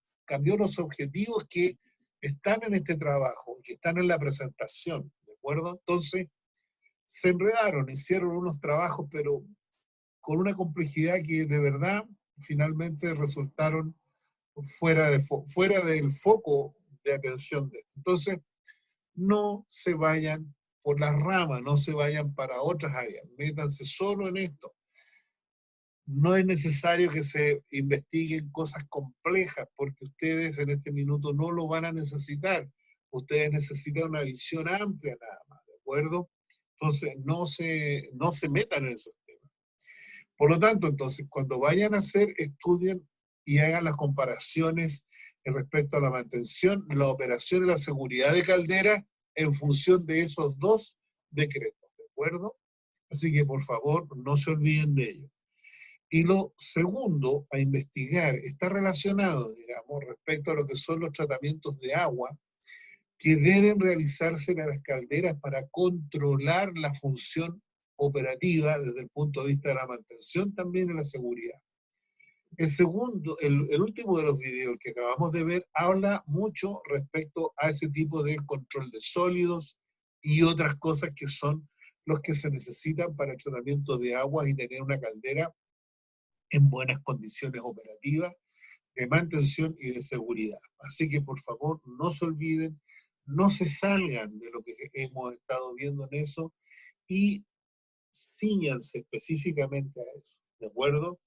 que están en este trabajo, que están en la presentación, ¿de acuerdo? Entonces, se enredaron, hicieron unos trabajos, pero con una complejidad que de verdad finalmente resultaron fuera del foco de atención de esto. Entonces, no se vayan por las ramas, no se vayan para otras áreas, métanse solo en esto. No es necesario que se investiguen cosas complejas, porque ustedes en este minuto no lo van a necesitar. Ustedes necesitan una visión amplia nada más, ¿de acuerdo? Entonces, no se metan en esos temas. Por lo tanto, entonces, cuando vayan a hacer, estudien y hagan las comparaciones respecto a la mantención, la operación y la seguridad de calderas en función de esos dos decretos, ¿de acuerdo? Así que, por favor, no se olviden de ello. Y lo segundo a investigar está relacionado, digamos, respecto a lo que son los tratamientos de agua que deben realizarse en las calderas para controlar la función operativa desde el punto de vista de la mantención, también en la seguridad. El segundo, el último de los videos que acabamos de ver habla mucho respecto a ese tipo de control de sólidos y otras cosas que son los que se necesitan para el tratamiento de aguas y tener una caldera en buenas condiciones operativas, de mantención y de seguridad. Así que por favor no se olviden, no se salgan de lo que hemos estado viendo en eso y cíñanse específicamente a eso, ¿de acuerdo?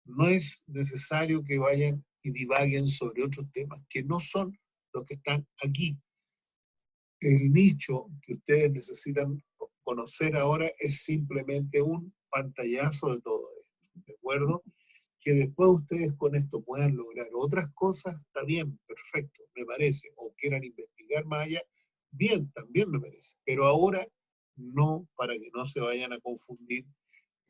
No es necesario que vayan y divaguen sobre otros temas que no son los que están aquí. El nicho que ustedes necesitan conocer ahora es simplemente un pantallazo de todo esto, ¿de acuerdo? Que después ustedes con esto puedan lograr otras cosas, está bien, perfecto, me parece. O quieran investigar más allá, bien, también me parece. Pero ahora no, para que no se vayan a confundir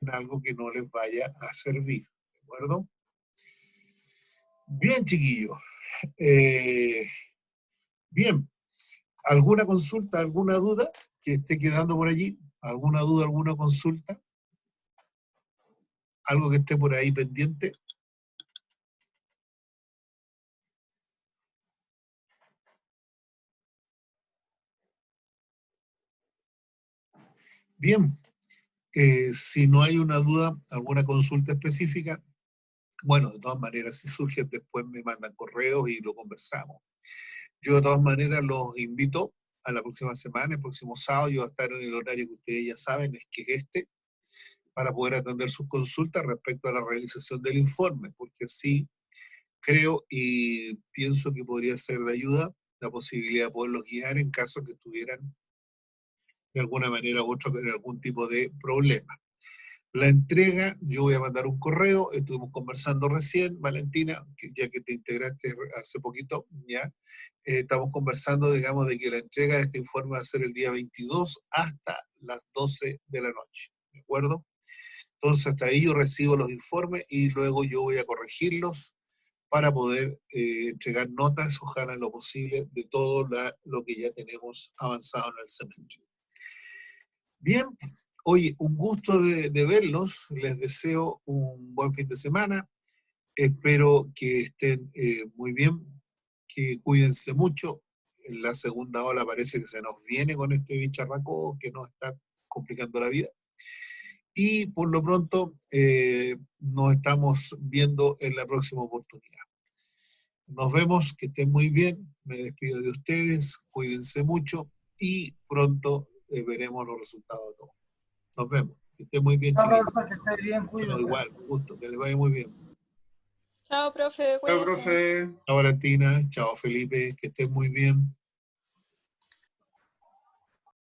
en algo que no les vaya a servir, ¿de acuerdo? Bien, chiquillos. Bien, ¿alguna consulta, alguna duda que esté quedando por allí? ¿Alguna duda, alguna consulta? ¿Algo que esté por ahí pendiente? Bien, si no hay una duda, alguna consulta específica, bueno, de todas maneras, si surgen después me mandan correos y lo conversamos. Yo de todas maneras los invito a la próxima semana, el próximo sábado, yo voy a estar en el horario que ustedes ya saben, es que es este, para poder atender sus consultas respecto a la realización del informe, porque sí creo y pienso que podría ser de ayuda la posibilidad de poderlos guiar en caso que estuvieran de alguna manera u otra con algún tipo de problema. La entrega, yo voy a mandar un correo, estuvimos conversando recién, Valentina, ya que te integraste hace poquito, ya, estamos conversando, digamos, de que la entrega de este informe va a ser el día 22 hasta las 12 de la noche, ¿de acuerdo? Entonces hasta ahí yo recibo los informes y luego yo voy a corregirlos para poder entregar notas, ojalá en lo posible, de todo lo que ya tenemos avanzado en el semestre. Bien, oye, un gusto de verlos, les deseo un buen fin de semana, espero que estén muy bien, que cuídense mucho, en la segunda ola parece que se nos viene con este bicharraco que nos está complicando la vida, y por lo pronto nos estamos viendo en la próxima oportunidad. Nos vemos, que estén muy bien, me despido de ustedes, cuídense mucho y pronto veremos los resultados de todo. Nos vemos. Que esté muy bien, chiquillos. Que esté bien, cuídate. Igual, un gusto, que les vaya muy bien. Chao, profe, Chao, cuídese. profe. Chao, Valentina. Chao, Felipe. Que estén muy bien.